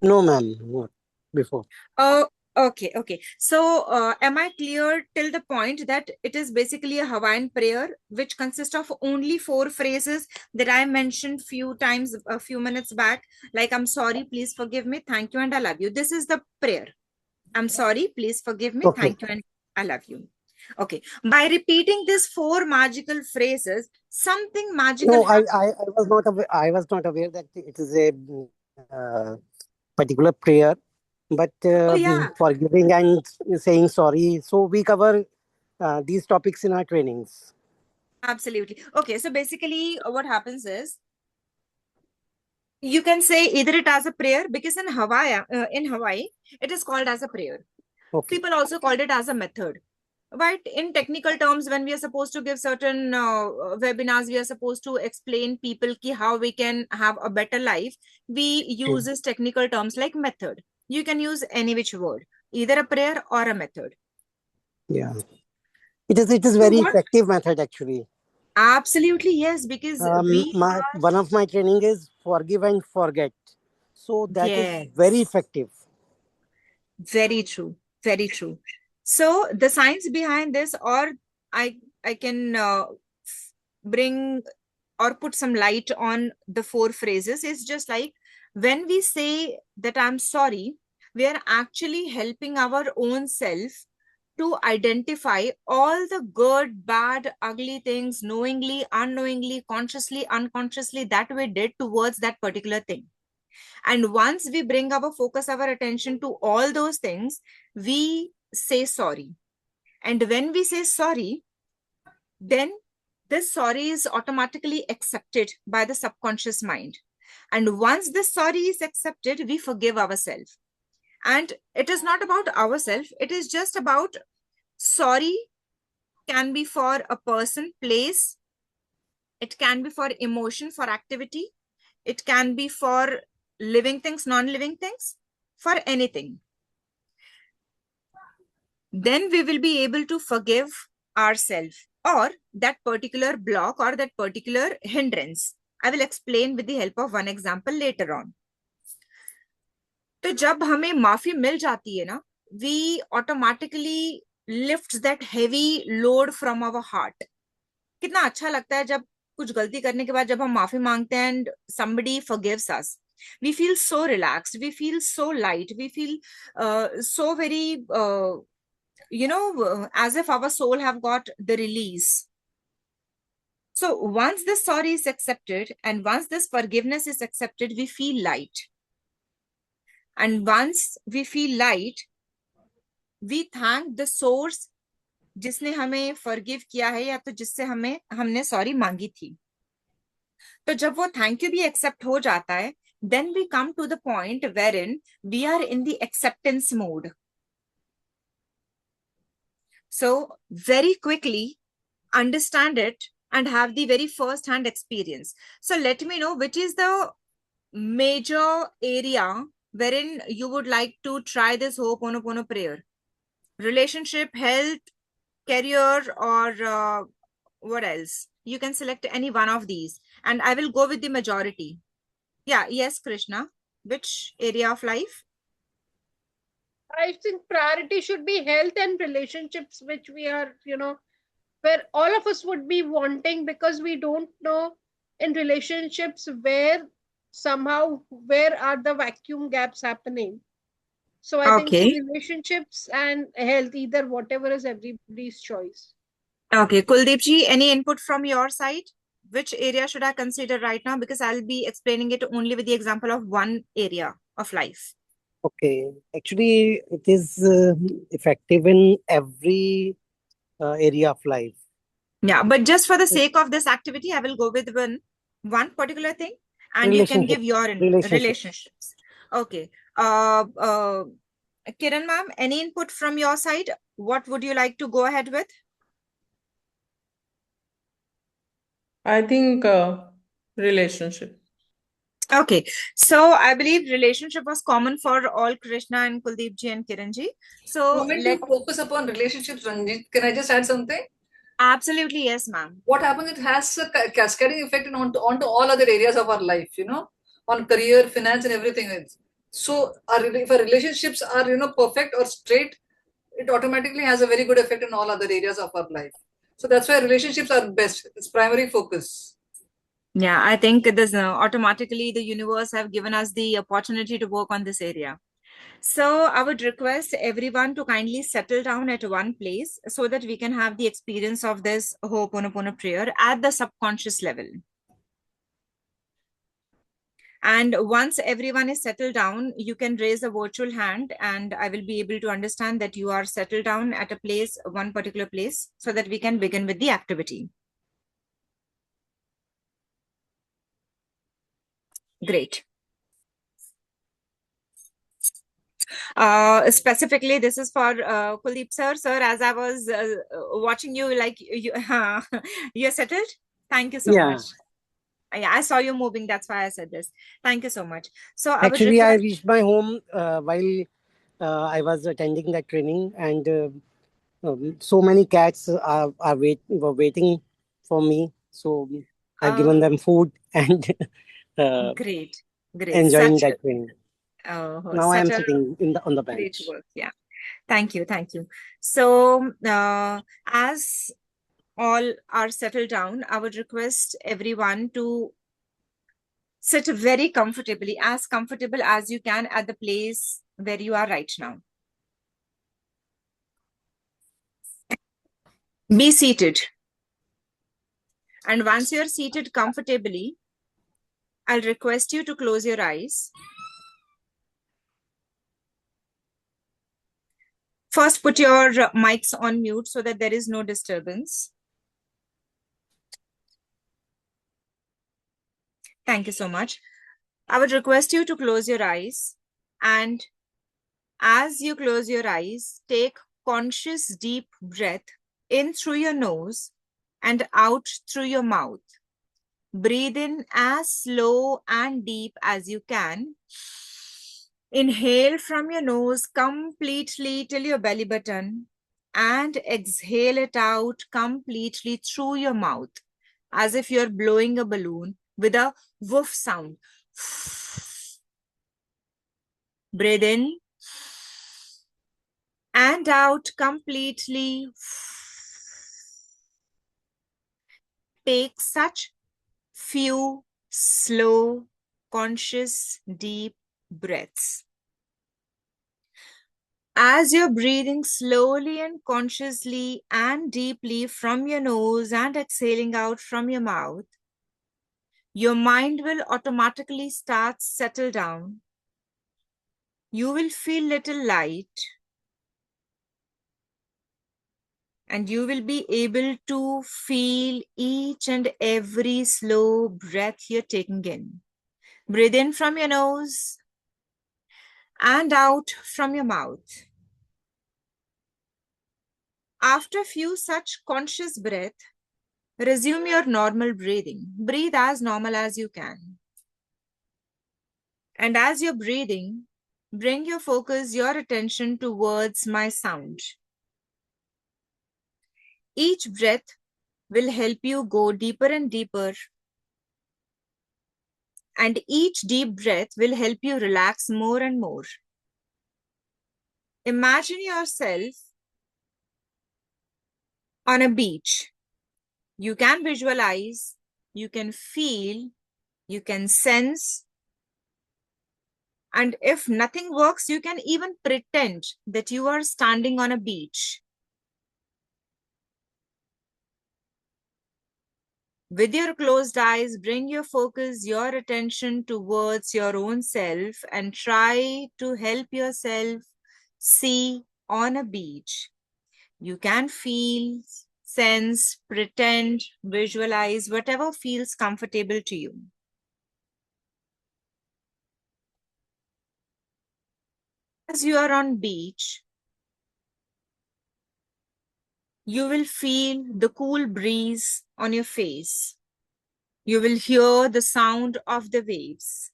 Speaker 4: No, ma'am, not before.
Speaker 1: Oh, okay. So, am I clear till the point that it is basically a Hawaiian prayer which consists of only 4 phrases that I mentioned few times a few minutes back, like I'm sorry, please forgive me, thank you, and I love you. This is the prayer. I'm sorry, please forgive me,
Speaker 4: Okay.
Speaker 1: thank you, and I love you. Okay. By repeating these 4 magical phrases, something magical
Speaker 4: No,
Speaker 1: happens.
Speaker 4: I was not aware. I was not aware that it is a particular prayer, but
Speaker 1: Oh, yeah.
Speaker 4: forgiving and saying sorry. So we cover these topics in our trainings.
Speaker 1: Absolutely. Okay, so basically what happens is you can say either it as a prayer, because in Hawaii, it is called as a prayer.
Speaker 4: Okay.
Speaker 1: People also called it as a method. But in technical terms, when we are supposed to give certain webinars, we are supposed to explain people how we can have a better life. We use this technical terms like method. You can use any which word, either a prayer or a method.
Speaker 4: Yeah. It is
Speaker 1: So
Speaker 4: very
Speaker 1: what?
Speaker 4: effective method actually.
Speaker 1: Absolutely, yes, because
Speaker 4: One of my training is forgive and forget. So that is very
Speaker 1: yes.
Speaker 4: effective.
Speaker 1: Very true. Very true. So the science behind this, or I can bring or put some light on the 4 phrases, is just like when we say that I'm sorry, we are actually helping our own self to identify all the good, bad, ugly things, knowingly, unknowingly, consciously, unconsciously, that we did towards that particular thing. And once we bring our focus, our attention to all those things, we say sorry. And when we say sorry, then this sorry is automatically accepted by the subconscious mind. And once this sorry is accepted, we forgive ourselves. And it is not about ourselves, it is just about sorry can be for a person, place, it can be for emotion, for activity, it can be for living things, non-living things, for anything. Then we will be able to forgive ourselves or that particular block or that particular hindrance. I will explain with the help of one example later on. तो जब हमें माफी मिल जाती है ना, we automatically lifts that heavy load from our heart. कितना अच्छा लगता है जब कुछ गलती करने के बाद जब हम माफी मांगते हैं and somebody forgives us. We feel so relaxed, we feel so light, we feel so very as if our soul have got the release. So once this sorry is accepted and once this forgiveness is accepted, we feel light. And once we feel light, we thank the source जिसने हमें forgive किया है या तो जिससे हमने sorry मांगी थी. तो जब वो thank you भी accept हो जाता है, then we come to the point wherein we are in the acceptance mode. So very quickly understand it and have the very first hand experience. So let me know which is the major area wherein you would like to try this hoponopono prayer. Relationship, health, career, or what else? You can select any one of these and I will go with the majority. Yeah, yes, Krishna. Which area of life?
Speaker 5: I think priority should be health and relationships, which we are, where all of us would be wanting, because we don't know in relationships where are the vacuum gaps happening. So I think
Speaker 1: Okay.
Speaker 5: relationships and health, either whatever is everybody's choice.
Speaker 1: Okay, Kuldeep ji, any input from your side? Which area should I consider right now? Because I'll be explaining it only with the example of one area of life.
Speaker 4: Okay. Actually, it is effective in every area of life.
Speaker 1: Yeah, but just for the sake of this activity, I will go with one particular thing and you can
Speaker 4: Relationship.
Speaker 1: give your
Speaker 4: Relationship.
Speaker 1: relationships. Okay. Kiran ma'am, any input from your side? What would you like to go ahead with?
Speaker 3: I think relationship.
Speaker 1: Okay, so I believe relationship was common for all Krishna and Kuldeep ji and Kiran ji. So
Speaker 2: Moment you focus upon relationships, Ranjit, can I just add something?
Speaker 1: absolutely yes, ma'am.
Speaker 2: What happens, it has a cascading effect onto all other areas of our life, on career, finance, and everything else. So if our relationships are perfect or straight, it automatically has a very good effect on all other areas of our life. So that's why relationships are best. It's primary focus.
Speaker 1: Yeah, I think this automatically the universe have given us the opportunity to work on this area. So I would request everyone to kindly settle down at one place so that we can have the experience of this hoponopono prayer at the subconscious level. And once everyone is settled down, you can raise a virtual hand and I will be able to understand that you are settled down at a place, one particular place, so that we can begin with the activity. Great. Specifically, this is for Kuldeep sir. Sir, as I was watching you, like you're settled. Thank you so
Speaker 4: Yeah.
Speaker 1: much. Yeah, I saw you moving. That's why I said this. Thank you so much. So I would
Speaker 4: Actually, I
Speaker 1: request.
Speaker 4: reached my home while I was attending that training, and so many cats were waiting for me. So I've given them food and
Speaker 1: Great, great.
Speaker 4: enjoying that training. Now I
Speaker 1: Such
Speaker 4: am
Speaker 1: a
Speaker 4: sitting on the
Speaker 1: great
Speaker 4: bench.
Speaker 1: work. Yeah. Thank you. Thank you. So, as all are settled down, I would request everyone to sit very comfortably, as comfortable as you can at the place where you are right now. Be seated. And once you're seated comfortably, I'll request you to close your eyes. First, put your mics on mute so that there is no disturbance. Thank you so much. I would request you to close your eyes, and as you close your eyes, take conscious deep breath in through your nose and out through your mouth. Breathe in as slow and deep as you can. Inhale from your nose completely till your belly button and exhale it out completely through your mouth as if you're blowing a balloon with a woof sound. Breathe in and out completely. Take such few slow, conscious, deep breaths. As you're breathing slowly and consciously and deeply from your nose and exhaling out from your mouth, your mind will automatically start settle down. You will feel little light and you will be able to feel each and every slow breath you're taking in. Breathe in from your nose and out from your mouth. After a few such conscious breaths, resume your normal breathing. Breathe as normal as you can. And as you're breathing, bring your focus, your attention towards my sound. Each breath will help you go deeper and deeper. And each deep breath will help you relax more and more. Imagine yourself on a beach. You can visualize, you can feel, you can sense, and if nothing works, you can even pretend that you are standing on a beach. With your closed eyes, bring your focus, your attention towards your own self and try to help yourself see on a beach. You can feel, sense, pretend, visualize, whatever feels comfortable to you. As you are on beach, you will feel the cool breeze on your face. You will hear the sound of the waves.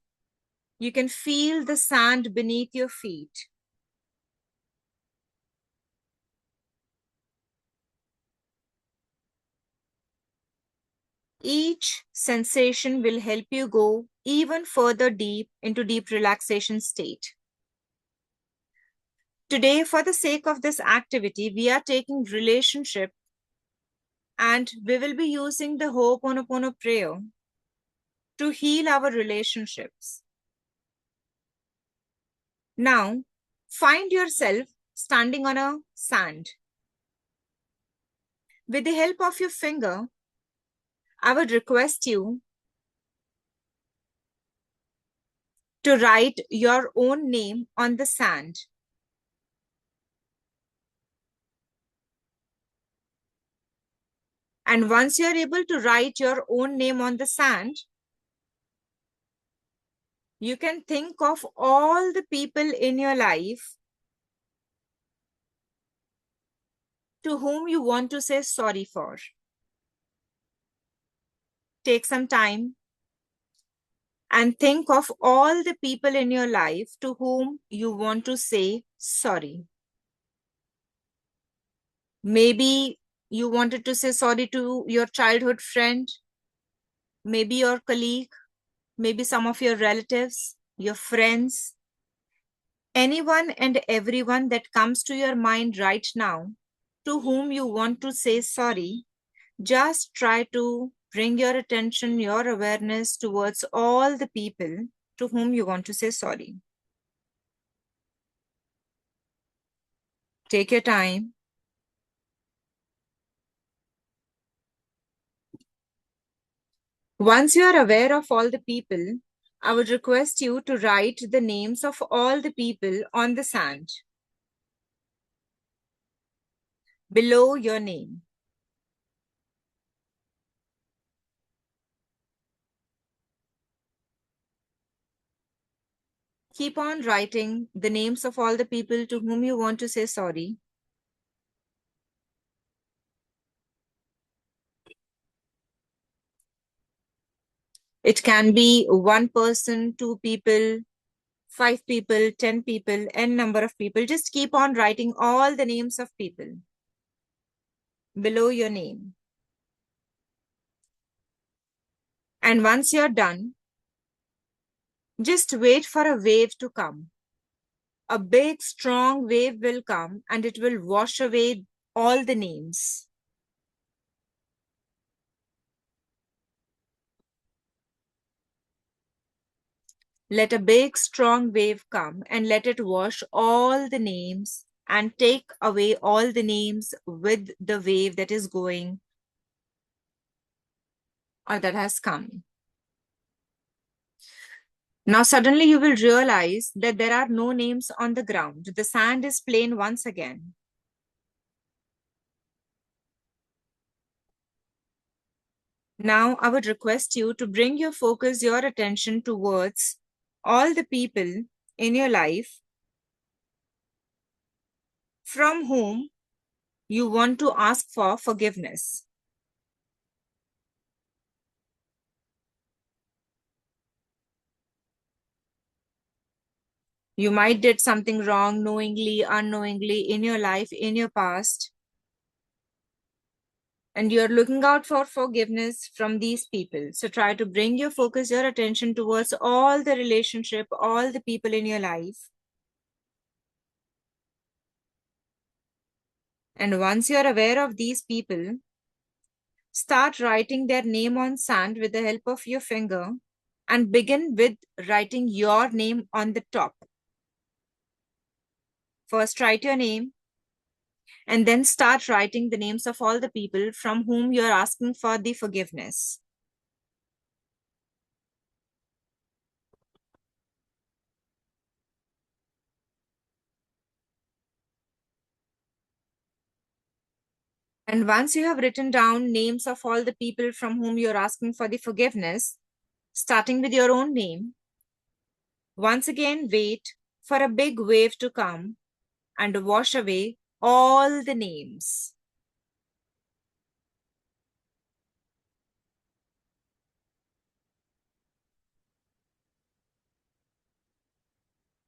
Speaker 1: You can feel the sand beneath your feet. Each sensation will help you go even further deep into deep relaxation state. Today, for the sake of this activity, we are taking relationship and we will be using the hoponopono prayer to heal our relationships. Now, find yourself standing on a sand. With the help of your finger, I would request you to write your own name on the sand. And once you're able to write your own name on the sand, you can think of all the people in your life to whom you want to say sorry for. Take some time and think of all the people in your life to whom you want to say sorry. Maybe you wanted to say sorry to your childhood friend, maybe your colleague, maybe some of your relatives, your friends, anyone and everyone that comes to your mind right now to whom you want to say sorry. Just try to bring your attention, your awareness towards all the people to whom you want to say sorry. Take your time. Once you are aware of all the people, I would request you to write the names of all the people on the sand below your name. Keep on writing the names of all the people to whom you want to say sorry. It can be one person, two people, 5 people, 10 people, n number of people. Just keep on writing all the names of people below your name. And once you're done, just wait for a wave to come. A big, strong wave will come and it will wash away all the names. Let a big, strong wave come and let it wash all the names and take away all the names with the wave that is going or that has come. Now, suddenly you will realize that there are no names on the ground. The sand is plain once again. Now, I would request you to bring your focus, your attention towards all the people in your life from whom you want to ask for forgiveness. You might did something wrong knowingly, unknowingly in your life, in your past. And you're looking out for forgiveness from these people. So try to bring your focus, your attention towards all the relationship, all the people in your life. And once you're aware of these people, start writing their name on sand with the help of your finger and begin with writing your name on the top. First, write your name and then start writing the names of all the people from whom you're asking for the forgiveness. And once you have written down names of all the people from whom you're asking for the forgiveness, starting with your own name, once again, wait for a big wave to come and wash away all the names.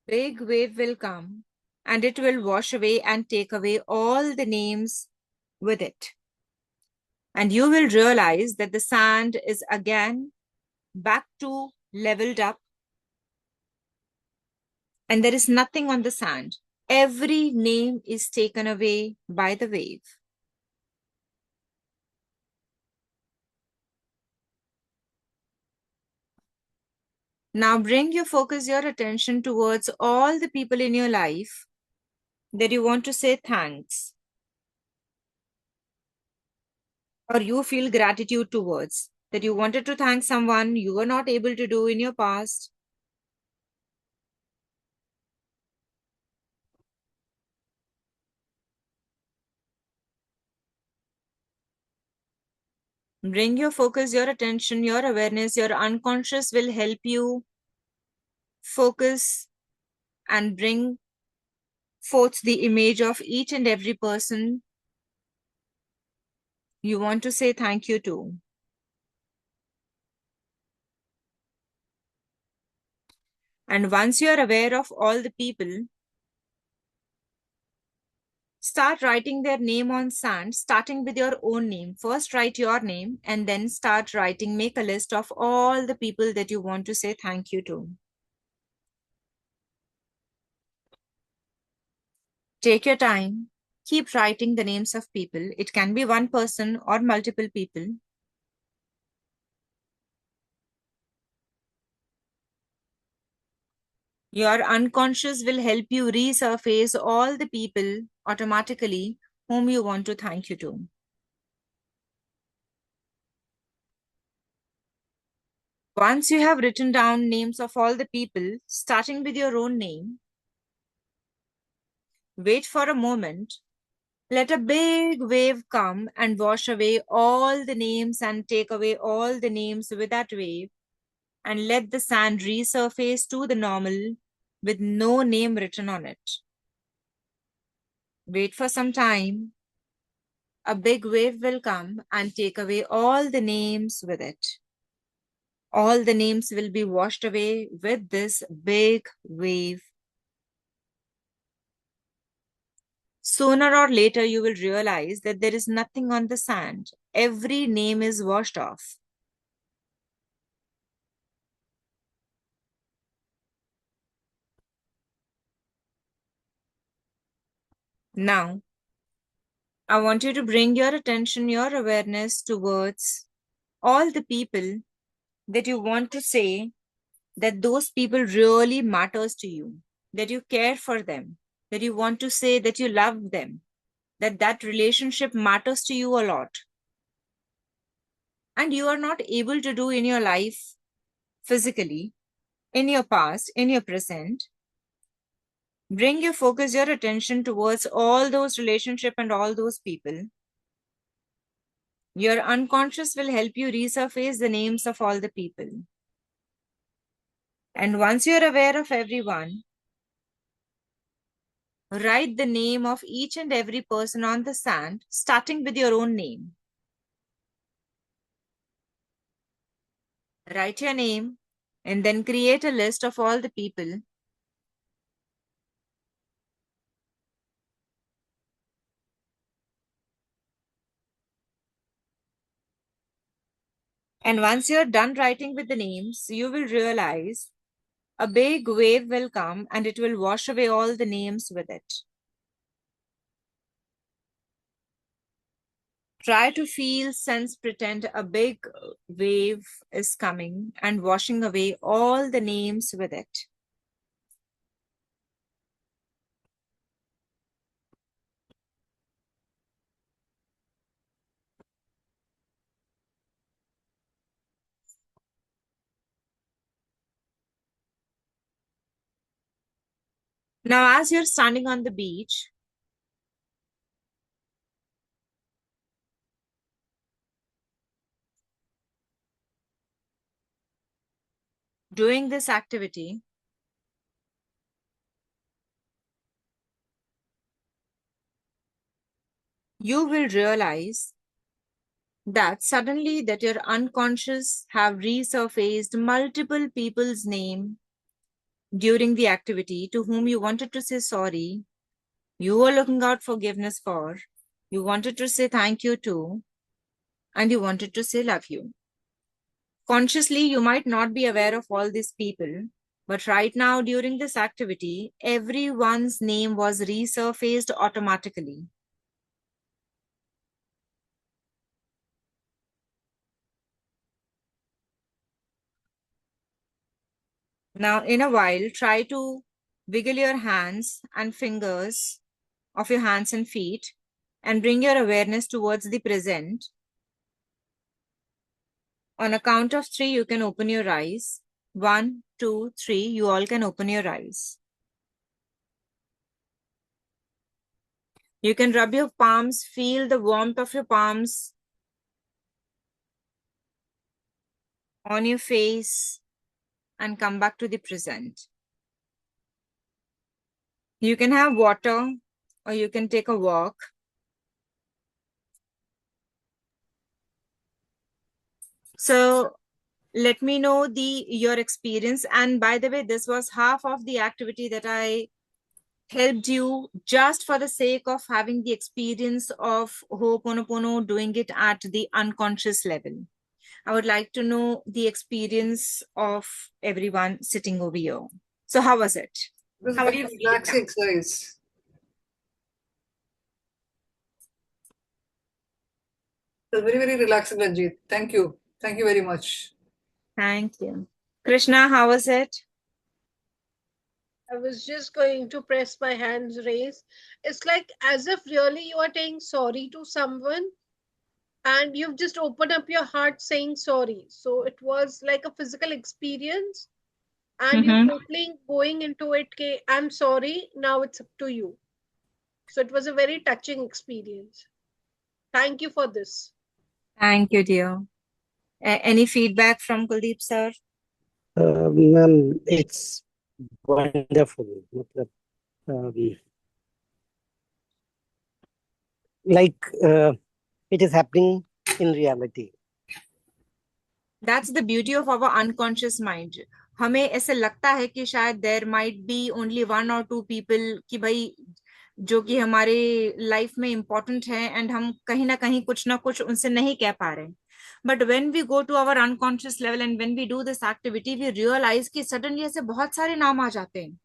Speaker 1: Big wave will come and it will wash away and take away all the names with it. And you will realize that the sand is again back to leveled up and there is nothing on the sand. Every name is taken away by the wave. Now bring your focus, your attention towards all the people in your life that you want to say thanks or you feel gratitude towards, that you wanted to thank someone you were not able to do in your past. Bring your focus, your attention, your awareness, your unconscious will help you focus and bring forth the image of each and every person you want to say thank you to. And once you are aware of all the people, start writing their name on sand, starting with your own name. First write your name and then start writing, make a list of all the people that you want to say thank you to. Take your time. Keep writing the names of people. It can be one person or multiple people. Your unconscious will help you resurface all the people automatically whom you want to thank you to. Once you have written down names of all the people, starting with your own name, wait for a moment. Let a big wave come and wash away all the names and take away all the names with that wave. And let the sand resurface to the normal with no name written on it. Wait for some time. A big wave will come and take away all the names with it. All the names will be washed away with this big wave. Sooner or later, you will realize that there is nothing on the sand. Every name is washed off. Now, I want you to bring your attention, your awareness towards all the people that you want to say that those people really matters to you, that you care for them, that you want to say that you love them, that that relationship matters to you a lot. And you are not able to do in your life physically, in your past, in your present. Bring your focus, your attention towards all those relationships and all those people. Your unconscious will help you resurface the names of all the people. And once you're aware of everyone, write the name of each and every person on the sand, starting with your own name. Write your name and then create a list of all the people. And once you're done writing with the names, you will realize a big wave will come and it will wash away all the names with it. Try to feel, sense, pretend a big wave is coming and washing away all the names with it. Now, as you're standing on the beach, doing this activity, you will realize that suddenly that your unconscious have resurfaced multiple people's name during the activity to whom you wanted to say sorry, you were looking out forgiveness for, you wanted to say thank you to, and you wanted to say love you. Consciously, you might not be aware of all these people, but right now during this activity, everyone's name was resurfaced automatically. Now, in a while, try to wiggle your hands and fingers of your hands and feet and bring your awareness towards the present. On a count of 3, you can open your eyes. 1, 2, 3, you all can open your eyes. You can rub your palms, feel the warmth of your palms on your face and come back to the present. You can have water or you can take a walk. So let me know your experience. And by the way, this was half of the activity that I helped you just for the sake of having the experience of hoponopono, doing it at the unconscious level. I would like to know the experience of everyone sitting over here. So how was it?
Speaker 2: It was
Speaker 1: How
Speaker 2: a
Speaker 1: are
Speaker 2: very
Speaker 1: you feeling
Speaker 2: relaxing
Speaker 1: now?
Speaker 2: exercise. It was very, very relaxing, Ranjit. Thank you. Thank you very much.
Speaker 1: Thank you. Krishna, how was it?
Speaker 5: I was just going to press my hands raised. It's like as if really you are saying sorry to someone and you've just opened up your heart saying sorry. So it was like a physical experience and you're
Speaker 1: Mm-hmm.
Speaker 5: totally going into it. Okay, I'm sorry. Now it's up to you. So it was a very touching experience. Thank you for this.
Speaker 1: Thank you, dear. Any feedback from Kuldeep, sir?
Speaker 4: Ma'am, it's wonderful. मतलब, um, like it is happening in reality.
Speaker 1: That's the beauty of our unconscious mind. हमें ऐसे लगता है कि शायद there might be only 1 or 2 people कि भाई जो कि हमारे लाइफ में इम्पोर्टेंट है एंड हम कहीं ना कुछ उनसे नहीं कह पा रहे. But when we go to our unconscious level and when we do this activity we realise कि सडनली ऐसे बहुत सारे नाम आ जाते हैं.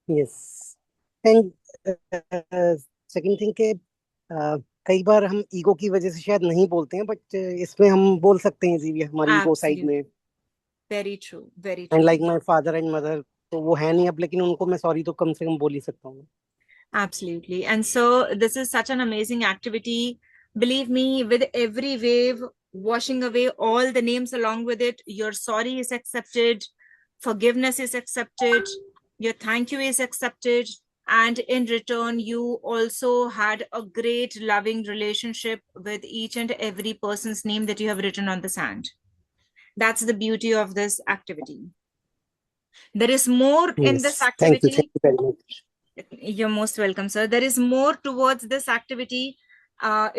Speaker 4: Yes. And सेकंड थिंग के कई बार हम ईगो की वजह से शायद नहीं बोलते हैं, बट इसमें हम बोल सकते हैं जी हमारी ईगो साइड में.
Speaker 1: Very true, very
Speaker 4: and
Speaker 1: true.
Speaker 4: Like my father and mother, तो वो है नहीं अब, लेकिन उनको मैं सॉरी तो कम से कम बोल ही सकता हूँ.
Speaker 1: Absolutely. And so this is such an amazing activity. Believe me, with every wave, washing away all the names along with it, your sorry is accepted, forgiveness is accepted, your thank you is accepted. And in return, you also had a great loving relationship with each and every person's name that you have written on the sand. That's the beauty of this activity. There is more in this
Speaker 4: Yes. Thank you
Speaker 1: activity.
Speaker 4: very much.
Speaker 1: You're most welcome, sir. There is more towards this activity.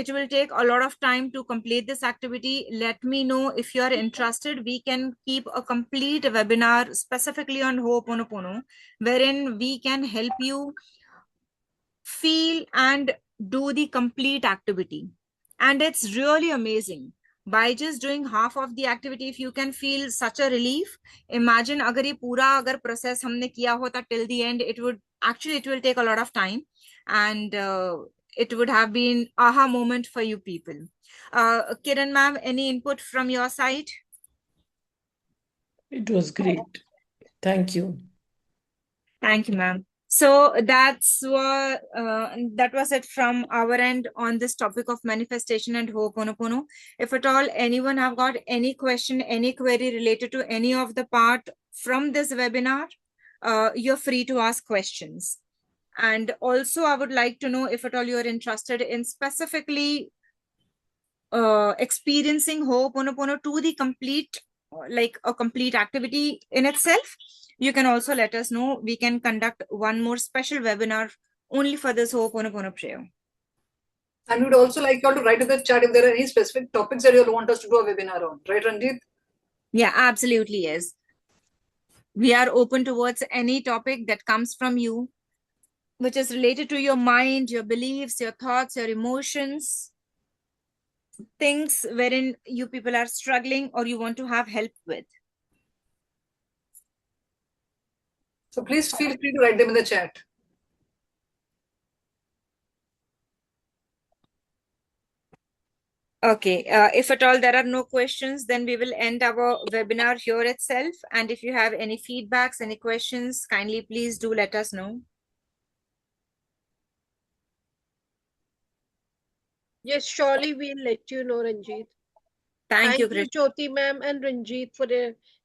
Speaker 1: It will take a lot of time to complete this activity. Let me know if you are interested. We can keep a complete webinar specifically on Ho'oponopono, wherein we can help you feel and do the complete activity. And it's really amazing. By just doing half of the activity, if you can feel such a relief, imagine अगर ये पूरा अगर process हमने किया होता till the end, it will take a lot of time, and it would have been aha moment for you people. Kiran ma'am, any input from your side?
Speaker 3: It was great. Thank you.
Speaker 1: Thank you, ma'am. So that was it from our end on this topic of manifestation and Ho'oponopono. If at all anyone have got any question, any query related to any of the part from this webinar, you're free to ask questions. And also, I would like to know if at all you're interested in specifically experiencing Ho'oponopono to the complete, like a complete activity in itself, you can also let us know. We can conduct one more special webinar only for this Ho'oponopono prayer.
Speaker 2: And we would also like you all to write in the chat if there are any specific topics that you all want us to do a webinar on. Right, Ranjit?
Speaker 1: Yeah, absolutely, yes. We are open towards any topic that comes from you, which is related to your mind, your beliefs, your thoughts, your emotions, things wherein you people are struggling or you want to have help with.
Speaker 2: So please feel free to write them in the chat.
Speaker 1: Okay, if at all there are no questions, then we will end our webinar here itself. And if you have any feedbacks, any questions, kindly please do let us know.
Speaker 5: Yes, surely we'll let you know, Ranjit.
Speaker 1: Thank you,
Speaker 5: Thank you,
Speaker 1: Krish.
Speaker 5: Jyoti ma'am and Ranjit, for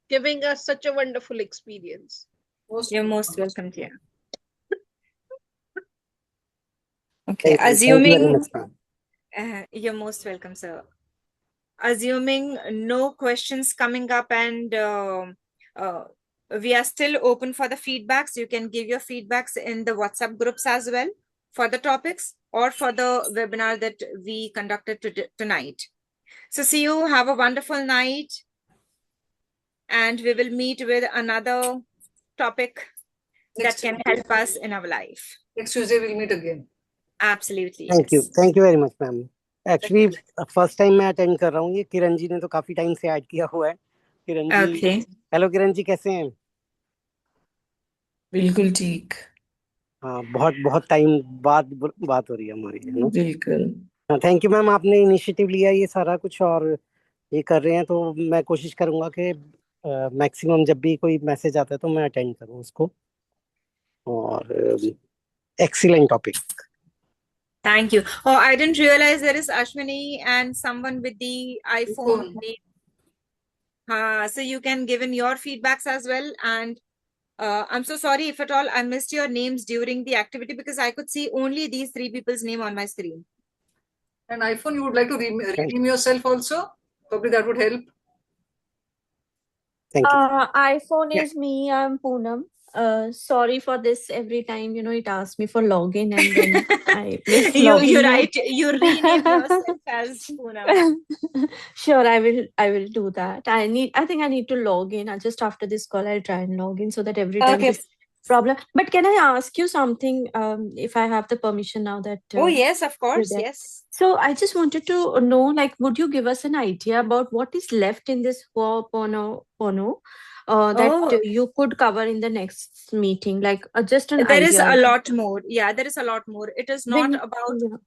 Speaker 5: giving us such a wonderful experience.
Speaker 1: You're most welcome, dear. Okay,
Speaker 4: Thank you very
Speaker 1: assuming
Speaker 4: much, ma'am.
Speaker 1: you're most welcome, sir. Assuming no questions coming up and we are still open for the feedbacks, you can give your feedbacks in the WhatsApp groups as well for the topics or for the webinar that we conducted tonight. So see you, have a wonderful night, and we will meet with another topic that can help us in our life.
Speaker 2: Next Tuesday we'll meet again.
Speaker 1: Absolutely,
Speaker 4: Thank you.
Speaker 1: yes.
Speaker 4: Thank you very much, ma'am. Actually first time मैं attend कर रहा हूँ. ये किरण जी ने तो काफी time से add किया हुआ है. किरण जी,
Speaker 1: Okay.
Speaker 4: हेलो किरण जी, कैसे हैं?
Speaker 3: बिल्कुल ठीक.
Speaker 4: हाँ, बहुत बहुत टाइम बाद बात हो रही है हमारी, है ना?
Speaker 3: बिल्कुल.
Speaker 4: थैंक यू मैम, आपने इनिशिएटिव लिया ये सारा कुछ और ये कर रहे हैं, तो मैं कोशिश करूंगा कि मैक्सिमम जब भी कोई मैसेज आता है तो मैं अटेंड करूं उसको. और excellent topic.
Speaker 1: Thank you. Oh, I didn't realize there is Ashwini and someone with the iPhone name. So you can give in your feedbacks as well. And I'm so sorry if at all I missed your names during the activity because I could see only these three people's name on my screen.
Speaker 2: And iPhone, you would like to rename yourself also? Probably that would help.
Speaker 4: Thank you.
Speaker 6: iPhone
Speaker 1: Yeah.
Speaker 6: is me. I'm Poonam. Sorry for this. Every time, it asks me for login and then I miss logging
Speaker 1: You're
Speaker 6: in.
Speaker 1: right. You rename yourself as Poonam.
Speaker 6: Sure, I will do that. I think I need to log in. Just after this call, I'll try and log in so that every time
Speaker 1: Okay.
Speaker 6: this problem. But can I ask you something? If I have the permission now that
Speaker 1: Oh, yes, of
Speaker 6: you're
Speaker 1: course.
Speaker 6: there.
Speaker 1: Yes.
Speaker 6: So I just wanted to know, like, would you give us an idea about what is left in this hoponopono that you could cover in the next meeting? Like, just an
Speaker 1: There
Speaker 6: idea.
Speaker 1: is a lot more. Yeah, there is a lot more. It is not
Speaker 6: When,
Speaker 1: about
Speaker 6: yeah.